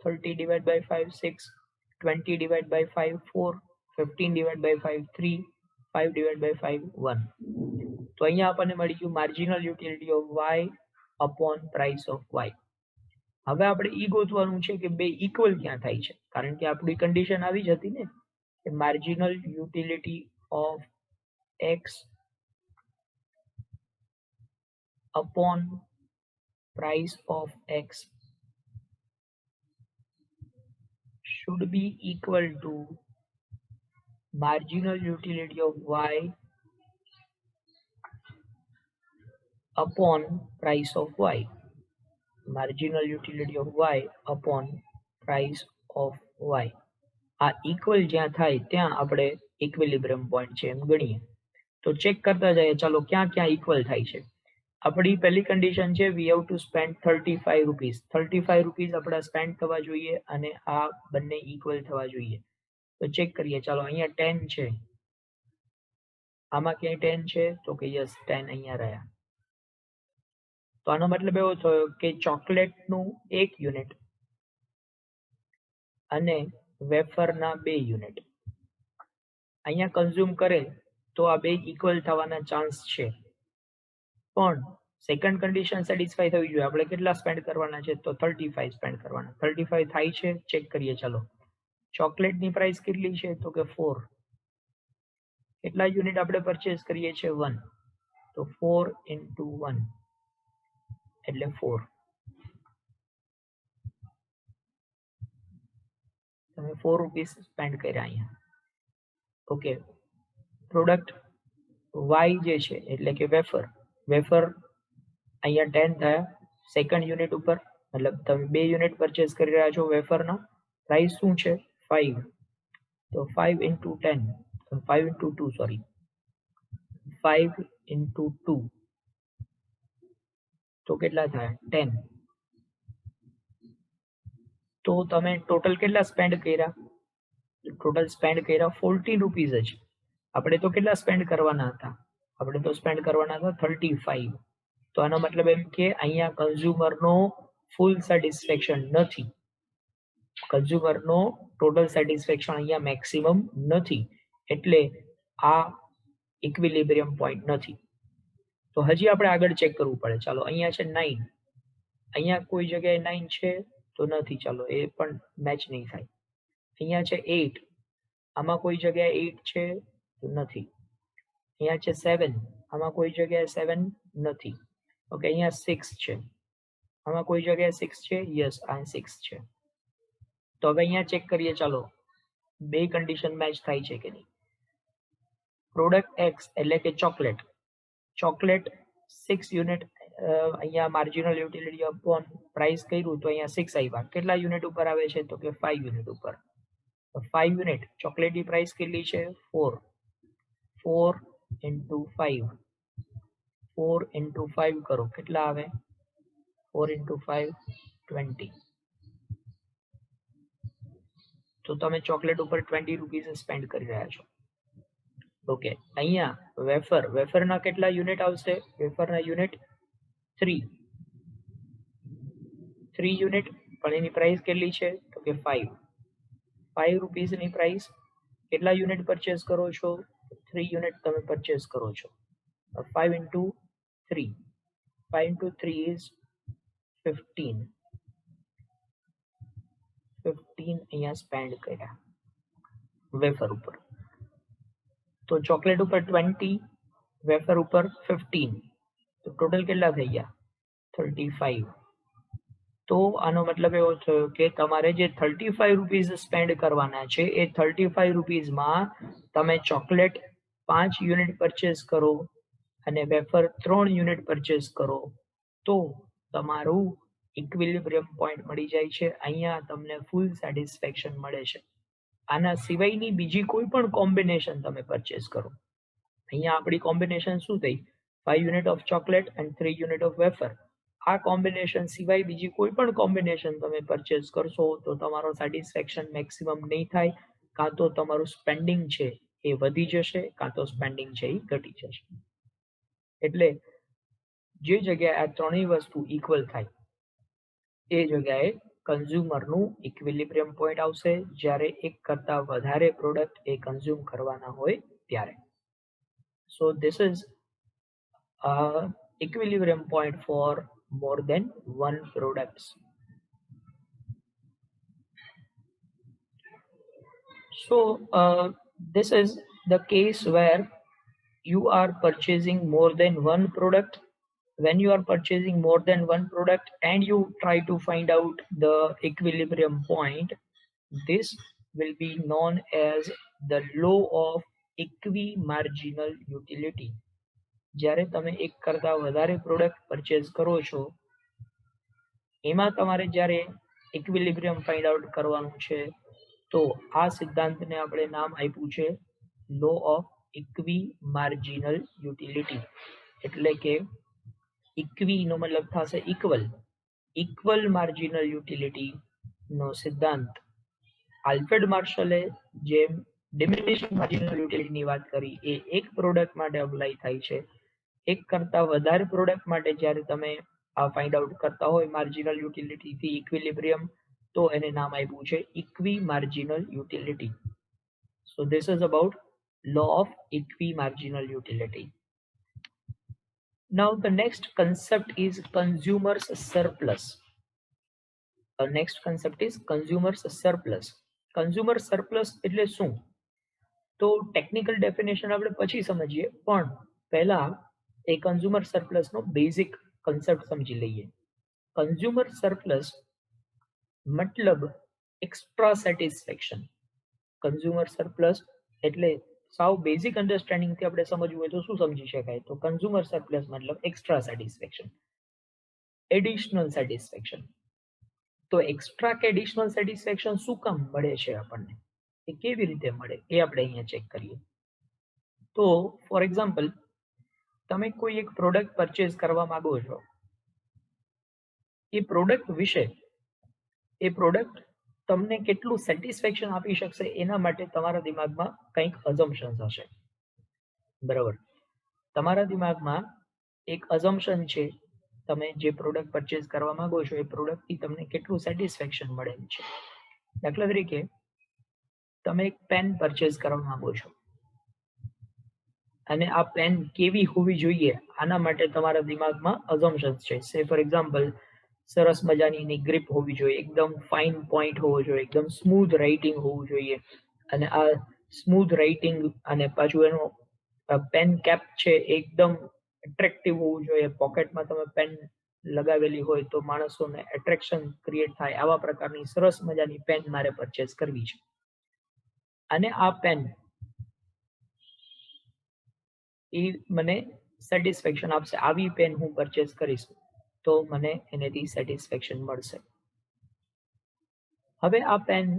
30 divide by 5 6, 20 divide by 5 4, 15 divide by 5 3, 5 divide by 5 1. તો અહીંયા આપણને મળી ગયું marginal utility of Y upon price of Y. હવે આપણે ઈ ગોતવાનું છે કે બે ઇક્વલ ક્યાં થાય છે, કારણ કે આપણી કન્ડિશન આવી જ હતી ને કે marginal utility of X upon price of x should be equal to marginal utility of y upon price of y. Marginal utility of y upon price of y. આ ઇક્વલ જ્યાં થાય ત્યાં આપણે ઇક્વિલિબ્રિયમ પોઈન્ટ છે એમ ગણીએ. તો check કરતા જઈએ, ચાલો ક્યાં ક્યાં ઇક્વલ થાય છે. આપણી પહેલી કન્ડિશન છે we have to spend 35 rupees. 35 rupees આપણા સ્પેન્ડ થવા જોઈએ અને આ બંને ઇક્વલ થવા જોઈએ. તો ચેક કરીએ. ચાલો અહીંયા 10 છે, આમાં ક્યાંય 10 છે તો કે યસ 10 અહીંયા રહ્યા. તો આનો મતલબ એવો થયો કે ચોકલેટનું 1 યુનિટ અને વેફરના 2 યુનિટ અહીંયા કન્ઝ્યુમ કરે તો આ બે ઇક્વલ થવાના ચાન્સ છે. પણ સેકન્ડ કન્ડિશન સેટિસ્ફાઈ થવી જોઈએ. આપણે કેટલા સ્પેન્ડ કરવાના છે તો 35 સ્પેન્ડ કરવાના. 35 થાય છે, ચેક કરીએ. ચાલો, ચોકલેટની પ્રાઇસ કેટલી છે તો કે 4. કેટલા યુનિટ આપણે પરચેસ કરીએ છીએ 1. તો 4 into 1 એટલે 4. તમે 4 રૂપીસ સ્પેન્ડ કર્યા અહીંયા. ઓકે, પ્રોડક્ટ વાય જે છે એટલે કે વેફર અહીંયા 10 થયા સેકન્ડ યુનિટ ઉપર, મતલબ તમે 2 યુનિટ પરચેસ કરી રહ્યા છો વેફરના. પ્રાઇસ શું છે 5. તો 5 into 10, 5 into 2 સોરી 5 into 2 તો કેટલા થાય 10. તો તમે ટોટલ કેટલા સ્પેન્ડ કર્યા? ટોટલ સ્પેન્ડ કર્યા 14 રૂપીસ જ. આપણે તો કેટલા સ્પેન્ડ કરવાના હતા? આપણે તો સ્પેન્ડ કરવાના હતા 35. તો આનો મતલબ એમ કે અહીંયા કન્ઝ્યુમરનો ફૂલ સેટિસ્ફેક્શન નથી. કન્ઝ્યુમરનો ટોટલ સેટિસ્ફેક્શન અહીંયા મેક્સિમમ નથી, એટલે આ ઇક્વિલિબ્રિયમ પોઈન્ટ નથી. તો હજી આપણે આગળ ચેક કરવું પડે. ચાલો અહીંયા છે 9, અહીંયા કોઈ જગ્યાએ 9 છે તો નથી. ચાલો એ પણ મેચ નહીં થાય. અહીંયા છે 8, આમાં કોઈ જગ્યાએ 8 છે તો નથી. અહીંયા છે 7, આમાં કોઈ જગ્યાએ 7 નથી. ઓકે, અહીંયા 6 છે, આમાં કોઈ જગ્યાએ 6 છે, યસ આ 6 છે. તો હવે અહીંયા ચેક કરીએ, ચાલો બે કન્ડિશન મેચ થાય છે કે નહીં. પ્રોડક્ટ એક્સ એટલે કે ચોકલેટ 6 યુનિટ, અહીંયા માર્જિનલ યુટિલિટી અપોન પ્રાઇસ કર્યું તો અહીંયા 6 આવ્યા. કેટલા યુનિટ ઉપર આવે છે? તો કે 5 યુનિટ ઉપર. 5 યુનિટ ચોકલેટની પ્રાઇસ કેટલી છે? 4. 4 into 5, 4 into 5 કરો, કેટલા આવે? 4 into 5 20. તો તમે ચોકલેટ ઉપર 20 રૂપીસ સ્પેન્ડ કરી રહ્યા છો. ઓકે, અહીંયા વેફરના કેટલા યુનિટ આવશે? વેફરના યુનિટ 3 યુનિટ, પણ એની પ્રાઇસ કેટલી છે? તો કે 5 રૂપીસની પ્રાઇસ. કેટલા યુનિટ પરચેસ કરો છો? 3 યુનિટ તમે પરચેસ કરો છો. 5 into 3, 5 into 3 is 15. 15 અહીંયા સ્પેન્ડ કર્યા વેફર ઉપર. તો ચોકલેટ ઉપર 20, વેફર ઉપર 15, તો ટોટલ કેટલા થઈ ગયા? 35. તો આનો મતલબ એવો થયો કે તમારે જે 35 રૂપીસ સ્પેન્ડ કરવાના છે એ 35 રૂપીસમાં તમે ચોકલેટ 5 યુનિટ પરચેસ કરો અને વેફર 3 યુનિટ પરચેસ કરો તો તમારું ઇક્વિલિબ્રિયમ પોઈન્ટ મળી જાય છે. અહીંયા તમને ફૂલ સેટિસ્ફેક્શન મળે છે. આના સિવાયની બીજી કોઈ પણ કોમ્બિનેશન તમે પરચેસ કરો, અહીંયા આપણી કોમ્બિનેશન શું થઈ? 5 unit of chocolate and 3 unit of wafer. આ કોમ્બિનેશન સિવાય બીજી કોઈ પણ કોમ્બિનેશન તમે પરચેસ કરશો તો તમારો સેટિસ્ફેક્શન મેક્સિમમ નહીં થાય. કાં તો તમારું સ્પેન્ડિંગ છે એ વધી જશે, કાં તો સ્પેન્ડિંગ છે એ ઘટી જશે. એટલે જે જગ્યાએ આ ત્રણેય વસ્તુ ઇક્વલ થાય એ જગ્યાએ કન્ઝ્યુમરનું ઇક્વિલિબ્રિયમ પોઈન્ટ આવશે, જ્યારે એક કરતા વધારે પ્રોડક્ટ એ કન્ઝ્યુમ કરવાના હોય ત્યારે. સો this is equilibrium point for more than one products. So this is the case where you are purchasing more than one product. When you are purchasing more than one product and you try to find out the equilibrium point, this will be known as the law of equimarginal utility. જ્યારે તમે એક કરતા વધારે product purchase કરો છો એમાં તમારે જ્યારે ઇક્વિલિબ્રિયમ ફાઇન્ડ આઉટ કરવાનું છે તો આ સિદ્ધાંતને આપણે નામ આપ્યું છે લો ઓફ ઇક્વિ માર્જિનલ યુટિલિટી. એટલે કે ઇક્વિનો મતલબ થશે ઇક્વલ માર્જિનલ યુટિલિટી નો સિદ્ધાંત આલ્ફ્રેડ માર્શલે જેમ ડિમિનિશિંગ માર્જિનલ યુટિલિટીની વાત કરી એ એક પ્રોડક્ટ માટે અપ્લાય થાય છે. એક કરતા વધારે પ્રોડક્ટ માટે જ્યારે તમે આ ફાઇન્ડ આઉટ કરતા હોય માર્જિનલ યુટિલિટીથી ઇક્વિલિબ્રિયમ તો એને નામ આપ્યું છે equimarginal utility. So this is about law of equimarginal utility. Now the next concept is consumer's surplus. The next concept is consumer's surplus. Consumer surplus એટલે શું? તો ટેકનિકલ ડેફિનેશન આપણે પછી સમજીએ, પણ પહેલા એ કન્ઝ્યુમર સરપ્લસ નો બેઝિક કન્સેપ્ટ સમજી લઈએ. કન્ઝ્યુમર સરપ્લસ મતલબ એક્સ્ટ્રા સેટિસ્ફેક્શન. કન્ઝ્યુમર સરપ્લસ એટલે સાવ બેઝિક અન્ડરસ્ટેન્ડિંગથી આપણે સમજવું હોય તો શું સમજી શકાય? તો કન્ઝ્યુમર સરપ્લસ મતલબ એક્સ્ટ્રા સેટિસ્ફેક્શન, એડિશનલ સેટિસ્ફેક્શન. તો એક્સ્ટ્રા કે એડિશનલ સેટિસ્ફેક્શન શું કામ મળે છે આપણને, એ કેવી રીતે મળે એ આપણે અહીંયા ચેક કરીએ. તો ફોર એક્ઝામ્પલ તમે કોઈ એક પ્રોડક્ટ પરચેઝ કરવા માંગો છો, એ પ્રોડક્ટ વિશે એ પ્રોડક્ટ તમને કેટલું સેટિસ્ફેક્શન આપી શકશે એના માટે તમારા દિમાગમાં કંઈક અઝમ્પશન્સ હશે, બરાબર? તમારા દિમાગમાં એક અઝમ્પશન છે, તમે જે પ્રોડક્ટ પરચેઝ કરવા માંગો છો એ પ્રોડક્ટથી તમને કેટલું સેટિસ્ફેક્શન મળે છે. દાખલા તરીકે તમે એક પેન પરચેઝ કરવા માંગો છો અને આ પેન કેવી હોવી જોઈએ આના માટે તમારા દિમાગમાં અઝમ્પશન્સ છે. સે ફોર એક્ઝામ્પલ સરસ મજાની એની ગ્રીપ હોવી જોઈએ, એકદમ ફાઇન પોઈન્ટ હોવો જોઈએ, એકદમ સ્મૂથ રાઇટિંગ હોવું જોઈએ, અને આ સ્મૂથ રાઇટિંગ અને પાછું એનો પેન કેપ છે એકદમ એટ્રેક્ટિવ હોવું જોઈએ, પોકેટમાં તમે પેન લગાવેલી હોય તો માણસોને એટ્રેક્શન ક્રિએટ થાય, આવા પ્રકારની સરસ મજાની પેન મારે પરચેસ કરવી છે. અને આ પેન એ મને સેટિસ્ફેક્શન આપશે, આવી પેન હું પરચેસ કરીશ તો મને એનેથી સેટિસ્ફેક્શન મળશે. હવે આ પેન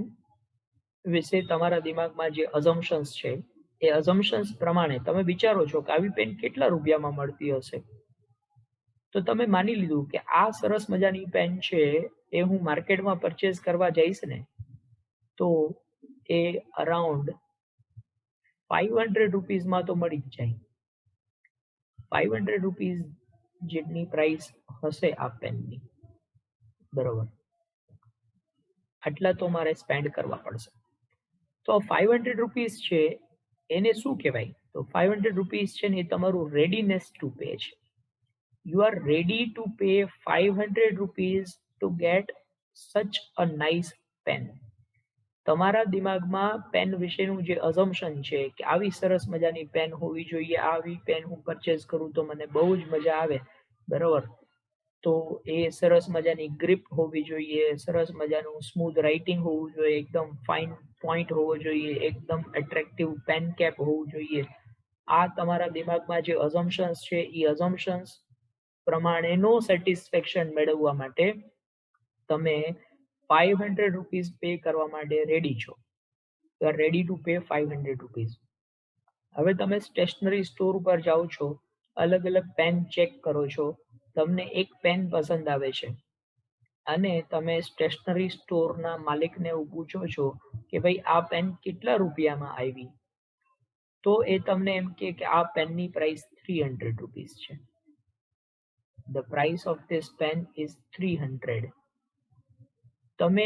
વિશે તમારા દિમાગમાં જે અઝમ્પશન્સ છે એ અઝમ્પશન્સ પ્રમાણે તમે વિચારો છો કે આવી પેન કેટલા રૂપિયામાં મળતી હશે. તો તમે માની લીધું કે આ સરસ મજાની પેન છે એ હું માર્કેટમાં પરચેસ કરવા જઈશ ને તો એ અરાઉન્ડ 500 રૂપીઝમાં તો મળી જ જાય. 500 રૂપીઝ જેટલી પ્રાઇસ હશે આ પેનની, બરોબર, આટલા તો મારે સ્પેન્ડ કરવા પડશે. તો 500 રૂપીઝ છે એને શું કહેવાય? તો 500 રૂપીઝ છે ને એ તમારું રેડીનેસ ટુ પે છે. You are ready to pay 500 rupees to get such a nice pen. તમારા દિમાગમાં પેન વિશેનું જે અઝમ્પશન છે કે આવી સરસ મજાની પેન હોવી જોઈએ, આવી પેન હું પરચેસ કરું તો મને બહુ જ મજા આવે, બરોબર, તો એ સરસ મજાની ગ્રીપ હોવી જોઈએ, સરસ મજાનું સ્મૂથ રાઇટિંગ હોવું જોઈએ, એકદમ ફાઇન પોઈન્ટ હોવો જોઈએ, એકદમ એટ્રેક્ટિવ પેન કેપ હોવું જોઈએ. આ તમારા દિમાગમાં જે અઝમ્પશન્સ છે એ અઝમ્પશન્સ પ્રમાણેનો સેટિસ્ફેક્શન મેળવવા માટે તમે 500 રૂપીઝ પે કરવા માટે રેડી છો. You are ready to pay 500 rupees. હવે તમે સ્ટેશનરી સ્ટોર ઉપર જાઓ છો, અલગ અલગ પેન ચેક કરો છો, તમને એક પેન પસંદ આવે છે અને તમે સ્ટેશનરી સ્ટોરના માલિકને પૂછો છો કે ભાઈ આ પેન કેટલા રૂપિયામાં આવી, તો એ તમને એમ કે આ પેનની પ્રાઇસ 300 રૂપીઝ છે. The price of this pen is 300. તમે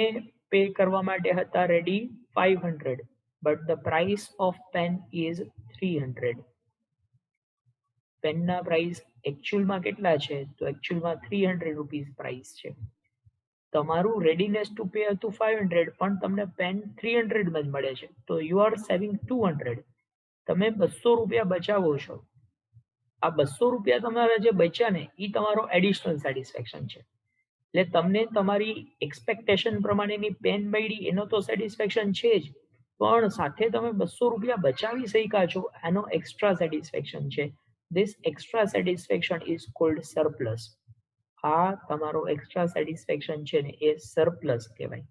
પે કરવા માટે હતા ready 500, but the price of pen is 300. પેનના પ્રાઇસ એકચ્યુઅલમાં કેટલા છે? તો એકચ્યુઅલમાં 300 રૂપીઝ પ્રાઇસ છે. તમારું રેડીનેસ ટુ પે હતું 500, પણ તમને પેન 300 માં જ મળે છે, તો યુ આર સેવિંગ 200. તમે 200 રૂપિયા બચાવો છો. આ 200 રૂપિયા તમારા જે બચ્યા ને એ તમારો એડિશનલ સેટિસ્ફેક્શન છે. એટલે તમને તમારી એક્સપેક્ટેશન પ્રમાણેની પેન મળી એનો તો સેટિસ્ફેક્શન છે જ, પણ સાથે તમે 200 રૂપિયા બચાવી શક્યા છો એનો એક્સ્ટ્રા સેટિસ્ફેક્શન છે. This extra satisfaction is called surplus. આ તમારો એક્સ્ટ્રા સેટિસ્ફેક્શન છે ને એ સરપ્લસ કહેવાય.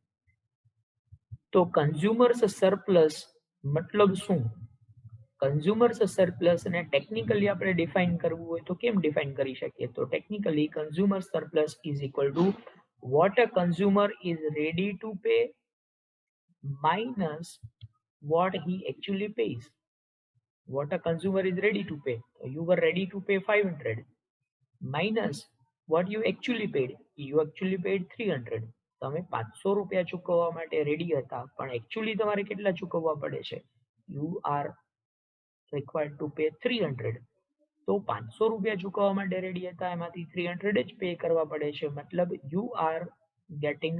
તો કન્ઝ્યુમર્સ સરપ્લસ મતલબ શું? કન્ઝ્યુમર્સ સરપ્લસ ને ટેકનિકલી આપણે ડિફાઇન કરવું હોય તો કેમ ડિફાઇન કરી શકીએ? તો technically consumer surplus is equal two what a consumer is ready to pay minus what he actually pays. What a consumer is ready to pay. So you were ready to pay 500 minus what you actually paid. You actually paid 300. તમે 500 રૂપિયા ચૂકવવા માટે ready હતા, પણ actually તમારે કેટલા ચૂકવવા પડે છે? You are required to pay 300. તો 500 રૂપિયા ચૂકવવા માટે રેડી હતા, એમાંથી 300 જ પે કરવા પડે છે, મતલબ you are getting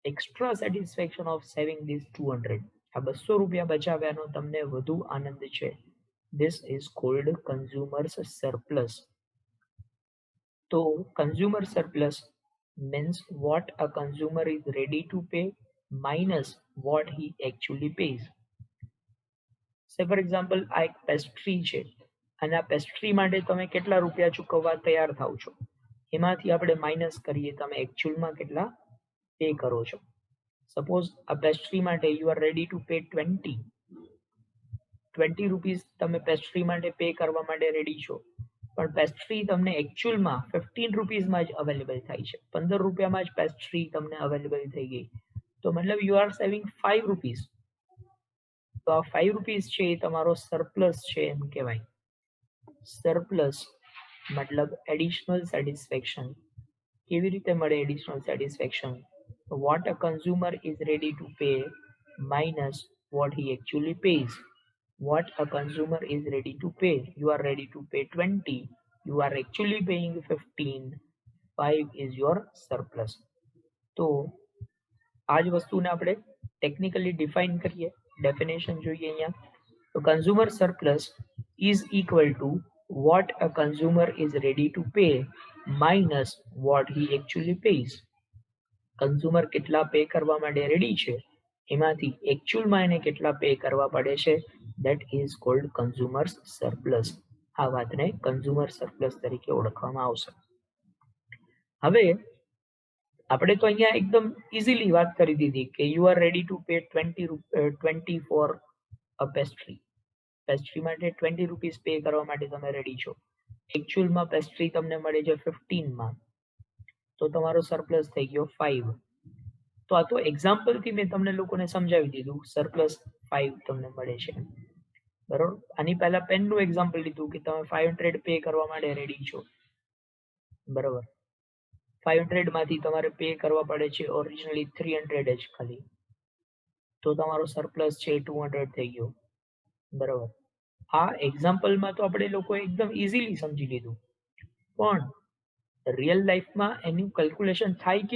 extra satisfaction of saving this 200. આ 200 રૂપિયા બચાવ્યાનો તમને વધુ આનંદ છે. This is called consumers surplus. તો consumer surplus means what a consumer is ready to pay minus what he actually pays. Say for example, આ એક પેસ્ટ્રી છે અને આ પેસ્ટ્રી માટે તમે કેટલા રૂપિયા ચૂકવવા તૈયાર થાવ છો, એમાંથી આપણે માઇનસ કરીએ તમે એકચ્યુઅલમાં કેટલા પે કરો છો. સપોઝ આ પેસ્ટ્રી માટે you are ready to pay 20 rupees તમે પેસ્ટ્રી માટે પે કરવા માટે રેડી છો, પણ પેસ્ટ્રી તમને એકચ્યુઅલમાં 15 રૂપીઝમાં જ અવેલેબલ થાય છે. 15 રૂપિયામાં જ પેસ્ટ્રી તમને અવેલેબલ થઈ ગઈ, તો મતલબ યુ આર સેવિંગ 5 રૂપીઝ. તો આ 5 રૂપીઝ છે એ તમારો સરપ્લસ છે એમ કહેવાય. સરપ્લસ મતલબ એડિશનલ સેટિસ્ફેક્શન. કેવી રીતે મળે additional satisfaction? What a consumer is ready to pay minus what he actually pays. What a consumer is ready to pay. You are ready to pay 20. You are actually paying 15. 5 is your surplus. તો આ જ વસ્તુને આપણે technically define કરીએ. Definition જોઈએ અહીંયા. તો consumer surplus is equal two what a consumer is ready to pay minus what he actually pays. Consumer કેટલા પે કરવા માટે રેડી છે એમાંથી એકચ્યુઅલમાં એને કેટલા પે કરવા પડે છે, that is called consumer surplus. આ વાતને કન્ઝ્યુમર સરપ્લસ તરીકે ઓળખવામાં આવશે. હવે આપણે તો અહીંયા એકદમ ઇઝીલી વાત કરી દીધી કે you are ready to pay 20 for a pastry માટે 20 રૂપીસ પે કરવા માટે તમે રેડી છો. એકચ્યુઅલમાં પેસ્ટ્રી તમને મળે છે 15માં, તો તમારો સરપ્લસ થઈ ગયો 5. તો આ તો એક્ઝામ્પલથી મેં તમને લોકોને સમજાવી દીધું સરપ્લસ 5 તમને મળે છે, બરોબર. આની પહેલા પેનનું એક્ઝામ્પલ લીધું કે તમે 500 પે કરવા માટે રેડી છો, બરોબર. 500 માંથી તમારે પે કરવા પડે છે ઓરિજિનલી 300 જ ખાલી, તો તમારો સરપ્લસ છે 200 થઈ ગયો, બરોબર. આ એક્ઝામ્પલમાં તો આપણે લોકો એકદમ ઇઝીલી સમજી લીધું, પણ રિયલ લાઈફમાં એનું કેલ્ક્યુલેશન થાય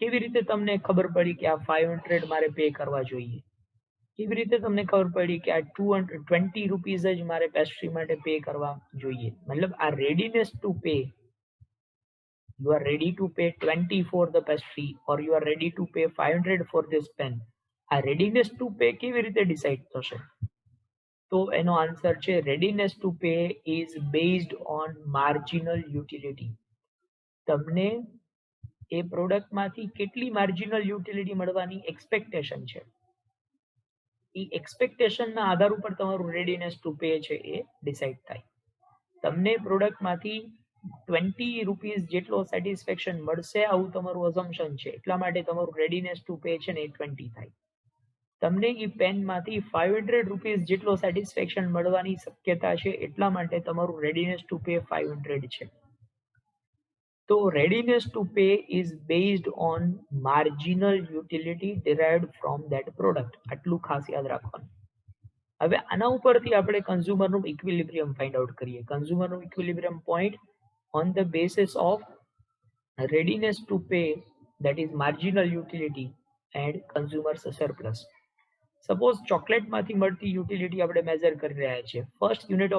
કેવી રીતે તમને ખબર પડી કે આ 500 મારે પે કરવા જોઈએ, કેવી રીતે તમને ખબર પડી કે આ 220 રૂપીસ જ મારે પેસ્ટ્રી માટે પે કરવા જોઈએ. મતલબ આ readiness to pay, you are ready to pay 20 for the pastry or you are ready to pay 500 for this pen. આ readiness to pay કેવી રીતે ડિસાઇડ થશે? તો એનો આન્સર છે readiness to pay is based on marginal utility. તમને એ પ્રોડક્ટમાંથી કેટલી marginal utility મળવાની એક્સપેક્ટેશન છે, એ એક્સપેક્ટેશનના આધાર ઉપર તમારું રેડીનેસ ટુ પે છે એ ડિસાઇડ થાય. તમને પ્રોડક્ટમાંથી 20 રૂપીસ જેટલો સેટિસ્ફેક્શન મળશે આવું તમારું અઝમ્પશન છે, એટલા માટે તમારું રેડીનેસ ટુ પે છે ને એ 20 થાય. તમને એ પેનમાંથી 500 રૂપીસ જેટલો સેટિસ્ફેક્શન મળવાની શક્યતા છે, એટલા માટે તમારું રેડીનેસ ટુ પે 500 છે. તો readiness to pay is based on marginal utility derived from that product. આટલું ખાસ યાદ રાખવાનું. હવે આના ઉપરથી આપણે કન્ઝ્યુમરનું ઇક્વિલિબ્રિયમ ફાઇન્ડ આઉટ કરીએ. કન્ઝ્યુમરનું equilibrium point on the basis of readiness to pay, that is marginal utility and consumer surplus. Suppose ચોકલેટમાંથી મળતી યુટિલિટી આપણે મેઝર કરી રહ્યા છીએ. ફર્સ્ટ યુનિટ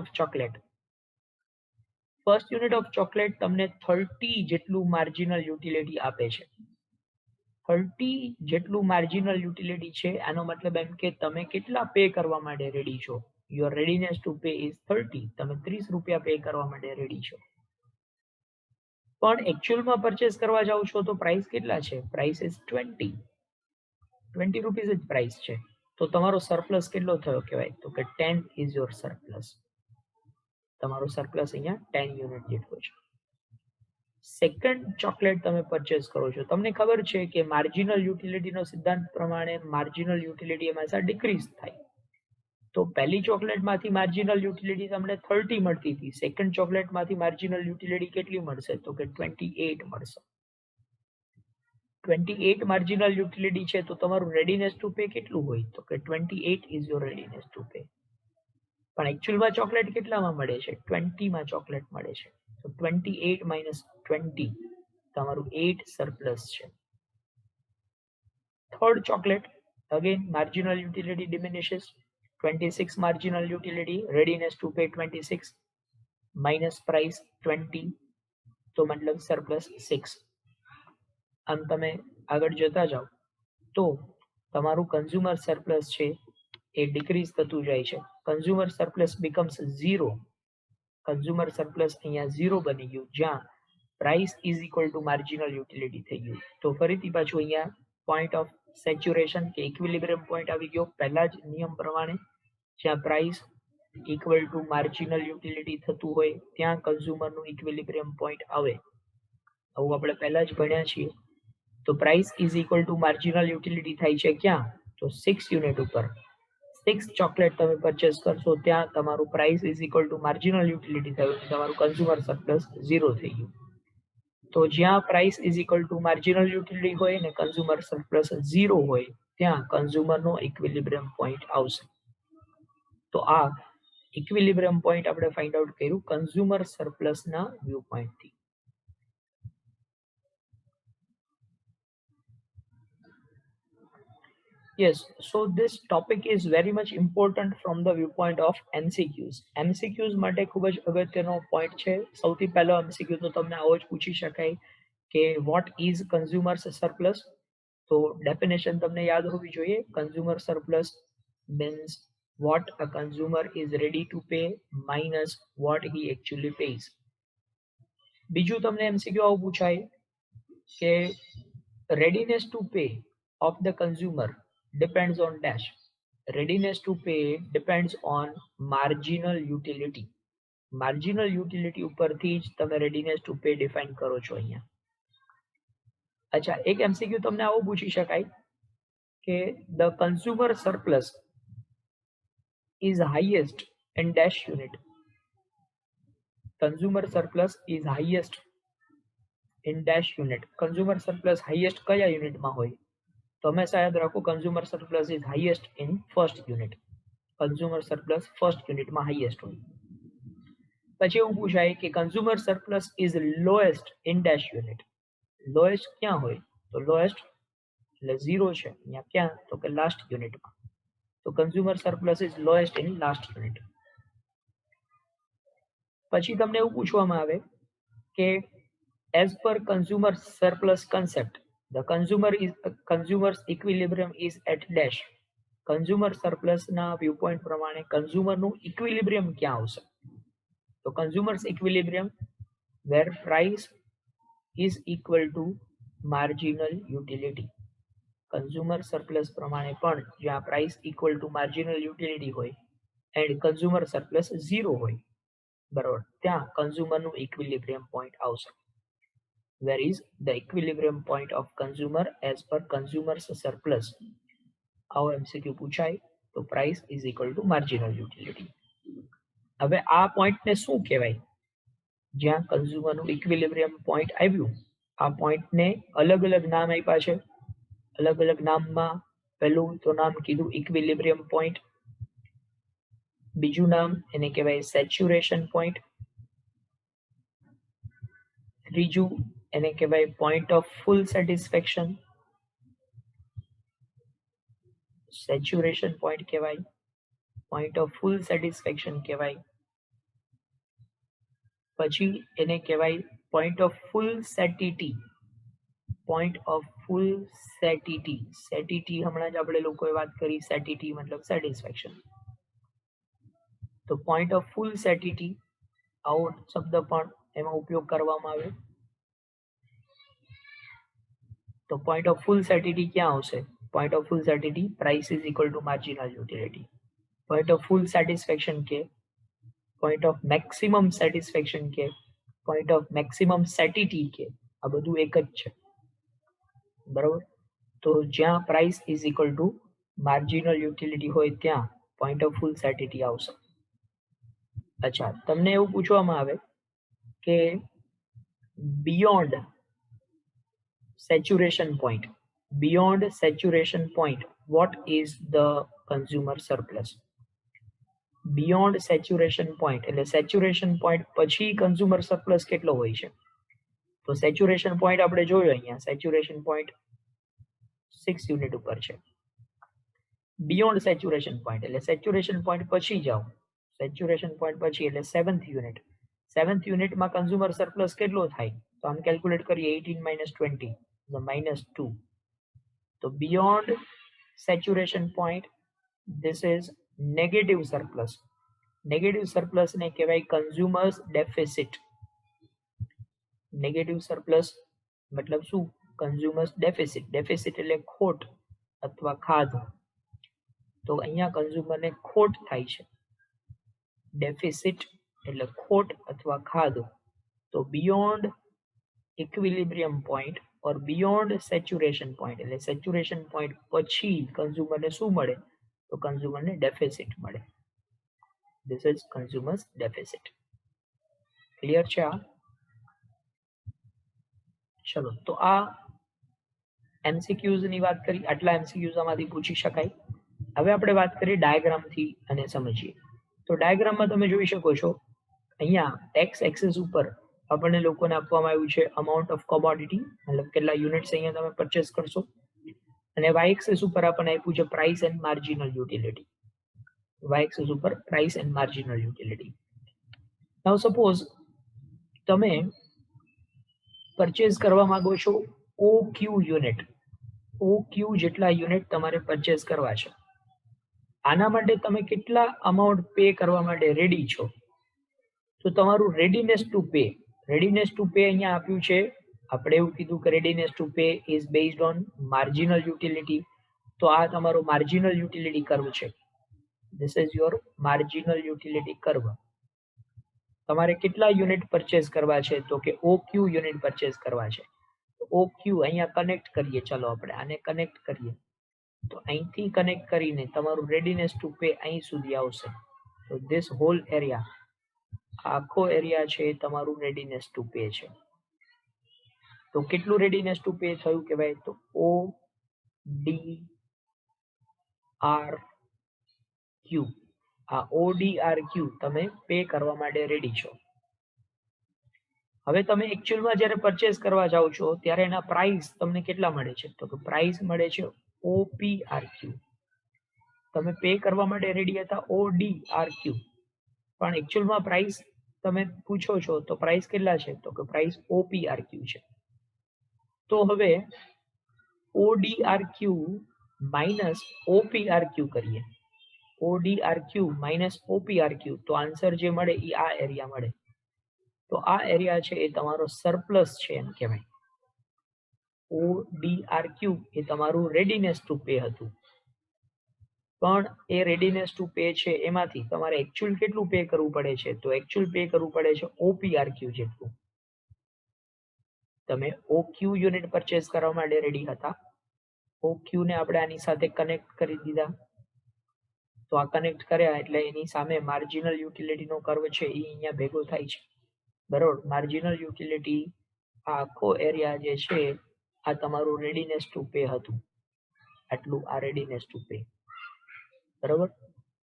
ઓફ ચોકલેટ તમને 30 જેટલું માર્જિનલ યુટિલિટી આપે છે. 30 જેટલું માર્જિનલ યુટિલિટી છે, આનો મતલબ એમ કે તમે કેટલા પે કરવા માટે રેડી છો. Your readiness to pay is 30. તમે 30 રૂપિયા પે કરવા માટે રેડી છો. પણ એકચ્યુઅલમાં પરચેસ કરવા જાવ છો તો પ્રાઇસ કેટલા છે? પ્રાઇસ ઇઝ 20 રૂપીસ જ પ્રાઇસ છે. તો તમારો સરપ્લસ કેટલો થયો કહેવાય? તો કે 10 ઇઝ યોર સરપ્લસ. તમારો સરપ્લસ અહીંયા 10 યુનિટ જેટલો છે. સેકન્ડ ચોકલેટ તમે પરચેસ કરો છો, તમને ખબર છે કે માર્જિનલ યુટિલિટીનો સિદ્ધાંત પ્રમાણે માર્જિનલ યુટિલિટી હંમેશા ડિક્રીઝ થાય. તો પહેલી ચોકલેટમાંથી માર્જિનલ યુટિલિટી તમને 30 મળતી હતી, સેકન્ડ ચોકલેટમાંથી માર્જિનલ યુટિલિટી કેટલી મળશે? તો કે 28 મળશે. 28 માર્જિનલ યુટિલિટી છે, તો તમારું રેડીનેસ ટુ પે કેટલું હોય? તો કે 28 is your readiness to pay. પણ એકચ્યુઅલમાં ચોકલેટ કેટલામાં મળે છે? 20માં ચોકલેટ મળે છે. તો 28 માઇનસ 20 તમારું 8 સરપ્લસ છે. Third chocolate, again marginal utility diminishes. 26 marginal utility, readiness to pay 26 minus price 20, તો મતલબ સરપ્લસ 6. આમ તમે આગળ જતા જાઓ તો તમારું કન્ઝ્યુમર સરપ્લસ છે એ ડિક્રીઝ થતું જાય છે. Consumer surplus becomes 0. Consumer surplus અહીંયા 0 બની ગયું, જ્યાં price is equal to marginal utility થઈ ગયું. તો ફરીથી પાછું અહીંયા પોઈન્ટ ઓફ સેચ્યુરેશન કે ઇક્વિલિબ્રિયમ પોઈન્ટ આવી ગયો પહેલા જ નિયમ પ્રમાણે. જ્યાં price equal to marginal utility થતું હોય ત્યાં કન્ઝ્યુમરનું ઇક્વિલિબ્રિયમ પોઈન્ટ આવે. આવું આપણે પહેલા જ ભણ્યા છીએ. તો price is equal to marginal utility થાય છે ક્યાં? તો 6 યુનિટ ઉપર. 6 ચોકલેટ તમે પરચેસ કરશો ત્યાં તમારું price is equal to marginal utility થયું, તમારું કન્ઝ્યુમર સરપ્લસ 0 થઈ ગયું. તો જ્યાં price is equal to marginal utility હોય ને કન્ઝ્યુમર સરપ્લસ 0 હોય ત્યાં કન્ઝ્યુમરનો ઇક્વિલિબ્રિયમ પોઈન્ટ આવશે. તો આ ઇક્વિલિબ્રિયમ પોઈન્ટ આપણે ફાઇન્ડ આઉટ કર્યું કન્ઝ્યુમર સરપ્લસના વ્યૂ પોઈન્ટથી. Yes, so this topic is very much important from the viewpoint of MCQs. MCQs માટે ખૂબ જ અગત્યનો પોઈન્ટ છે. સૌથી પહેલો MCQ તો તમને આવો જ પૂછી શકાય કે what is consumers surplus? તો ડેફિનેશન તમને યાદ હોવી જોઈએ. Consumer surplus means what a consumer is ready to pay minus what he actually pays. બીજું તમને MCQ આવું પૂછાય કે readiness to pay of the consumer depends on dash. Readiness to pay depends on marginal utility. Marginal utility ઉપરથી જ તમે readiness to pay define કરો છો અહીંયા. અચ્છા, એક MCQ તમને આવું પૂછી શકાય કે the consumer surplus is highest in dash unit. Consumer surplus is highest in dash unit. Consumer surplus highest કયા યુનિટમાં હોય? તો હંમેશા યાદ રાખો consumer surplus is highest in first unit. Consumer surplus first unitમાં highest હોય. પછી એવું પૂછાય કે consumer surplus is lowest in dash unit. Lowest ક્યાં હોય? તો lowest એટલે 0 છે. અહીંયા ક્યાં? તો કે last unitમાં. તો consumer surplus is lowest in last unit. પછી તમને એવું પૂછવામાં આવે કે as per consumer surplus concept, the consumer's equilibrium is at dash. Consumer surplus ના viewpoint પ્રમાણે consumer નું equilibrium ક્યાં આવશે? તો consumer's equilibrium where price is equal to marginal utility. Consumer surplus પ્રમાણે પણ જ્યાં price equal to marginal utility હોય and consumer surplus 0 હોય, બરાબર, ત્યાં consumer નું equilibrium point આવશે. Where is the equilibrium point of consumer as per consumer's surplus? આવો MCQ પૂછાય તો price is equal to marginal utility. હવે આ પોઈન્ટને શું કહેવાય? જ્યાં કન્ઝ્યુમરનું ઇક્વિલિબ્રિયમ પોઈન્ટ આવ્યું, આ પોઈન્ટને અલગ અલગ નામ આપ્યા છે. અલગ અલગ નામમાં પહેલું તો નામ કીધું ઇક્વિલિબ્રિયમ પોઈન્ટ, બીજું નામ એને કહેવાય સેચ્યુરેશન પોઈન્ટ, ત્રીજું એને કહેવાય point of full satisfaction, saturation point કહેવાય, પોઈન્ટ ઓફ ફૂલ સેટિસ્ફેક્શન કહેવાય, પછી એને કહેવાય point of full satiety. Point of full satiety, satiety હમણાં જ આપણે લોકોએ વાત કરી, સેટિટી મતલબ સેટિસ્ફેક્શન. તો પોઈન્ટ ઓફ ફૂલ સેટિટી આવો શબ્દ પણ એમાં ઉપયોગ કરવામાં આવે. તો પોઈન્ટ ઓફ ફૂલ સેટિટી ક્યાં આવશે? Point of full satiety price is equal to marginal utility. Point of full satisfaction કે પોઈન્ટ ઓફ મેક્સિમમ સેટિસ્ફેક્શન કે પોઈન્ટ ઓફ મેક્સિમમ સેટિટી કે આ બધું એક જ છે, બરાબર. તો જ્યાં price is equal to marginal utility હોય ત્યાં પોઈન્ટ ઓફ ફૂલ સેટિટી આવશે. અચ્છા, તમને એવું પૂછવામાં આવે કે beyond saturation point, what is the consumer surplus? Beyond saturation point એટલે saturation point પછી consumer surplus કેટલો હોય છે? તો saturation point આપણે જોયો અહીંયા, saturation point 6 યુનિટ ઉપર છે. beyond saturation point એટલે saturation point પછી જાઓ, saturation point પછી એટલે 7th યુનિટ. 7th યુનિટમાં consumer surplus કેટલો થાય? તો આમ કેલ્ક્યુલેટ કરીએ, 18 minus 20 the -2. તો beyond saturation point this is negative surplus. Negative surplus ને કહેવાય consumers deficit. Negative surplus મતલબ શું? consumers deficit. deficit એટલે ખોટ અથવા ખાધ. તો અહીંયા consumer ને ખોટ થાય છે. deficit એટલે ખોટ અથવા ખાધ. તો beyond equilibrium point or beyond saturation point એટલે saturation point પછી consumer ને શું મળે? તો consumer ને deficit મળે. This is consumer's deficit. Clear છે આ? ચલો, તો આ MCQs ની વાત કરી, આટલા MCQs આમાંથી પૂછી શકાય. હવે આપણે વાત કરીએ ડાયાગ્રામથી અને સમજીએ. તો ડાયાગ્રામમાં તમે જોઈ શકો છો અહીંયા x એક્સિસ ઉપર આપણને લોકોને આપવામાં આવ્યું છે અમાઉન્ટ ઓફ કોમોડિટી, મતલબ કેટલા યુનિટ્સ અહીંયા તમે પરચેસ કરશો. અને y એક્સિસ ઉપર આપણને આપ્યું છે price and marginal utility. y axis ઉપર price and marginal utility. Now suppose તમે પરચેઝ કરવા માંગો છો OQ યુનિટ. OQ જેટલા યુનિટ તમારે પરચેઝ કરવા છે. આના માટે તમે કેટલા અમાઉન્ટ પે કરવા માટે રેડી છો? તો તમારું રેડીનેસ ટુ પે, અહીંયા આપ્યું છે. આપણે એવું કીધું કે readiness to pay is based on marginal utility. તો આ તમારો માર્જિનલ યુટિલિટી કર્વ છે. This is your marginal utility curve. તમારે કેટલા યુનિટ પરચેઝ કરવા છે? તો કે OQ યુનિટ પરચેઝ કરવા છે. OQ અહીંયા કનેક્ટ કરીએ. ચાલો આપણે આને કનેક્ટ કરીએ. તો અહીંથી કનેક્ટ કરીને તમારું રેડીનેસ ટુ પે અહીં સુધી આવશે. તો ધીસ હોલ એરિયા, આખો એરિયા છે તમારું રેડીનેસ ટુ પે છે. તો કેટલું રેડીનેસ ટુ પે થયું કે ભાઈ? તો ODRQ. આ ODRQ તમે પે કરવા માટે રેડી છો. હવે તમે એકચ્યુઅલમાં જ્યારે પરચેસ કરવા જાઓ છો ત્યારે એના પ્રાઇસ તમને કેટલા મળે છે? તો કે પ્રાઇસ મળે છે OPRQ. તમે પે કરવા માટે રેડી હતા ODRQ, પણ એકચ્યુઅલમાં પ્રાઇસ તમે પૂછો છો તો પ્રાઇસ કેટલા છે? તો કે પ્રાઇસ OPRQ છે. તો હવે ODRQ માઇનસ OPRQ કરીએ. ODRQ માઇનસ OPRQ, તો આન્સર જે મળે એ આ એરિયા મળે. તો આ એરિયા છે એ તમારો સરપ્લસ છે એમ કહેવાય. ODRQ એ તમારું રેડીનેસ ટુ પે હતું, પણ એ રેડીનેસ ટુ પે છે એમાંથી તમારે એકચ્યુઅલ કેટલું પે કરવું પડે છે? તો એકચ્યુઅલ પે કરવું પડે છે OPRQ જેટલું. તમે OQ યુનિટ પરચેસ કરવા માટે રેડી હતા. OQ ને આપણે આની સાથે કનેક્ટ કરી દીધા. તો આ કનેક્ટ કર્યા એટલે એની સામે માર્જિનલ યુટિલિટીનો કર્વ છે એ અહીંયા ભેગો થાય છે. બરોબર. માર્જિનલ યુટિલિટી આ આખો એરિયા જે છે આ તમારું રેડીનેસ ટુ પે હતું. આટલું આ રેડીનેસ ટુ પે. બરોબર.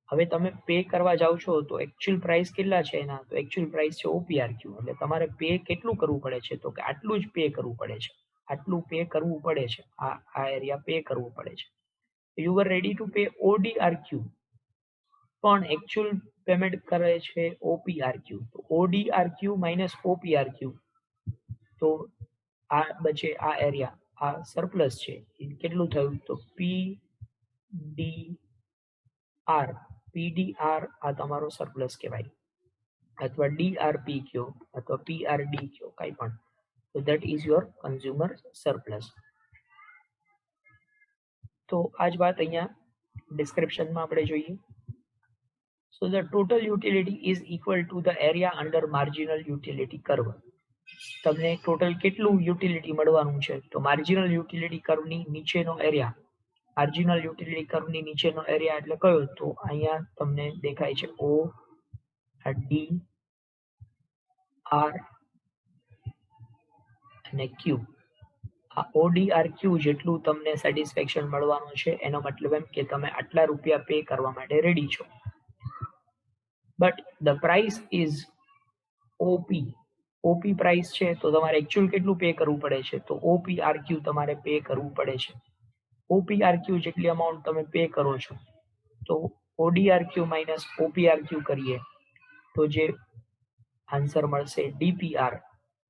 હવે તમે પે કરવા જાઓ છો તો એકચ્યુઅલ પ્રાઇસ કેટલા છે એના? તો એકચ્યુઅલ પ્રાઇસ છે OPRQ. એટલે તમારે પે કેટલું કરવું પડે છે? તો કે આટલું જ પે કરવું પડે છે. આટલું પે કરવું પડે છે. આ એરિયા પે કરવું પડે છે. You var ready to pay ODRQ, પણ એકચ્યુઅલ પેમેન્ટ કરે છે OPRQ. તો ODRQ માઇનસ OPRQ, તો આ બચે આ એરિયા, આ સરપ્લસ છે એ કેટલું થયું? તો PDR આ તમારો સરપ્લસ કહેવાય, અથવા DRP કયો અથવા PRD કયો, કાંઈ પણ. તો that is your consumer surplus. તો આ જ વાત અહીંયા ડિસ્ક્રિપ્શનમાં આપણે જોઈએ. So the total utility is equal to the area under marginal utility curve. તમને ટોટલ કેટલું યુટિલિટી મળવાનું છે? તો માર્જિનલ યુટિલિટી કર્વની નીચેનો એરિયા. માર્જિનલ યુટિલિટી કર્વની નીચેનો એરિયા એટલે કયો? તો અહીંયા તમને દેખાય છે ODR અને Q. આ ODRQ જેટલું તમને સેટિસ્ફેક્શન મળવાનું છે એનો મતલબ એમ કે તમે આટલા રૂપિયા પે કરવા માટે રેડી છો. But the price is OP price છે, તો તમારે એકચ્યુઅલ કેટલું પે કરવું પડે છે? તો OPRQ તમારે પે કરવું પડે છે. OPRQ જેટલી અમાઉન્ટ તમે પે કરો છો, તો ODRQ માઇનસ OPRQ કરીએ તો જે આન્સર મળશે DPR.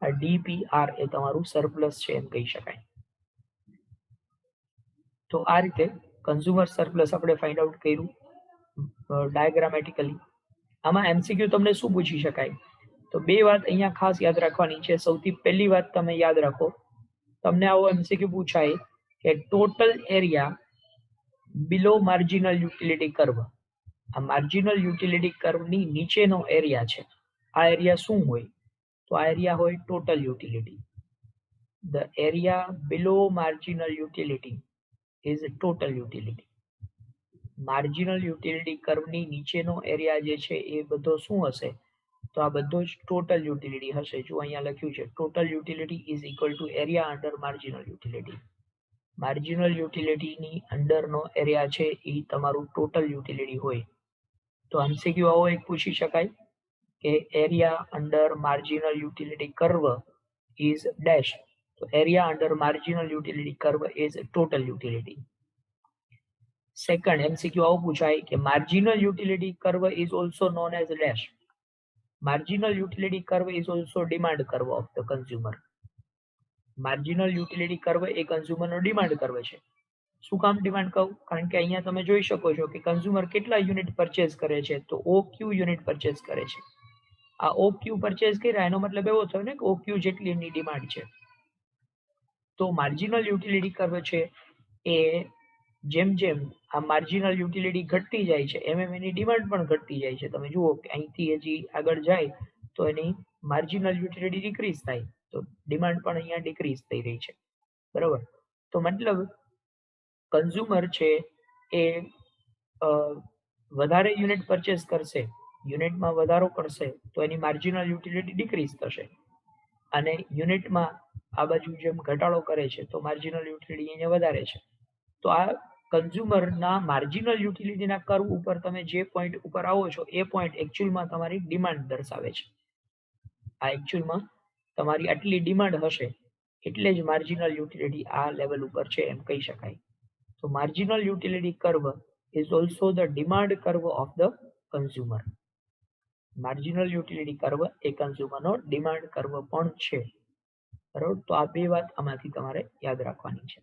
આ DPR એ તમારું સરપ્લસ છે એમ કહી શકાય. તો આ રીતે કન્ઝ્યુમર સરપ્લસ આપણે ફાઇન્ડ આઉટ કર્યું ડાયાગ્રામેટિકલી. આમાં MCQ તમને શું પૂછી શકાય? તો બે વાત અહીંયા ખાસ યાદ રાખવાની છે. સૌથી પહેલી વાત તમે યાદ રાખો, તમને આવો MCQ પૂછાય કે total area below marginal utility curve. આ માર્જિનલ યુટિલિટી કર્વની નીચેનો એરિયા છે. આ એરિયા શું હોય? તો આ એરિયા હોય total utility. The area below marginal utility is total utility. Marginal utility કર્વની નીચેનો એરિયા જે છે એ બધો શું હશે? તો આ બધો જ ટોટલ યુટિલિટી હશે. જો અહીંયા લખ્યું છે total utility is equal to area under marginal utility. Marginal યુટિલિટીની અંડરનો એરિયા છે એ તમારું ટોટલ યુટિલિટી હોય. તો MCQ આવો એક પૂછી શકાય કે area under marginal utility curve is dash. તો area under marginal utility curve is total utility. Second MCQ આવું પૂછાય કે marginal utility curve is also known as dash. Marginal utility curve is also demand curve of the consumer. Marginal utility curve એ કન્ઝ્યુમરનો demand curve છે. શું કામ demand curve? કારણ કે અહીંયા તમે જોઈ શકો છો કે કન્ઝ્યુમર કેટલા યુનિટ પરચેઝ કરે છે, તો OQ યુનિટ પરચેઝ કરે છે. આ OQ પરચેઝ કર્યા એનો મતલબ એવો થયો ને કે OQ જેટલી એની ડિમાન્ડ છે. તો માર્જિનલ યુટિલિટી કર્વ છે એ જેમ જેમ આ માર્જિનલ યુટિલિટી ઘટતી જાય છે એમ એમ એની ડિમાન્ડ પણ ઘટતી જાય છે. તમે જુઓ કે અહીંથી હજી આગળ જાય તો એની માર્જિનલ યુટિલિટી ડિક્રીઝ થાય, તો ડિમાન્ડ પણ અહીંયા ડિક્રીઝ થઈ રહી છે. બરાબર. તો મતલબ કન્ઝ્યુમર છે એ વધારે યુનિટ પરચેસ કરશે, યુનિટમાં વધારો કરશે તો એની માર્જિનલ યુટિલિટી ડિક્રીઝ થશે, અને યુનિટમાં આ બાજુ જેમ ઘટાડો કરે છે તો માર્જિનલ યુટિલિટી અહીંયા વધારે છે. તો આ કન્ઝ્યુમરના માર્જિનલ યુટિલિટીના કર્વ ઉપર તમે જે પોઈન્ટ ઉપર આવો છો એ પોઈન્ટ એકચ્યુઅલમાં તમારી ડિમાન્ડ દર્શાવે છે. આ એકચ્યુઅલમાં તમારી આટલી ડિમાન્ડ હશે એટલે જ માર્જિનલ યુટિલિટી આ લેવલ ઉપર છે એમ કહી શકાય. તો marginal utility curve is also the demand curve of the consumer. Marginal utility curve એ કન્ઝ્યુમરનો ડિમાન્ડ કર્વ પણ છે. બરાબર. તો આ બે વાત આમાંથી તમારે યાદ રાખવાની છે.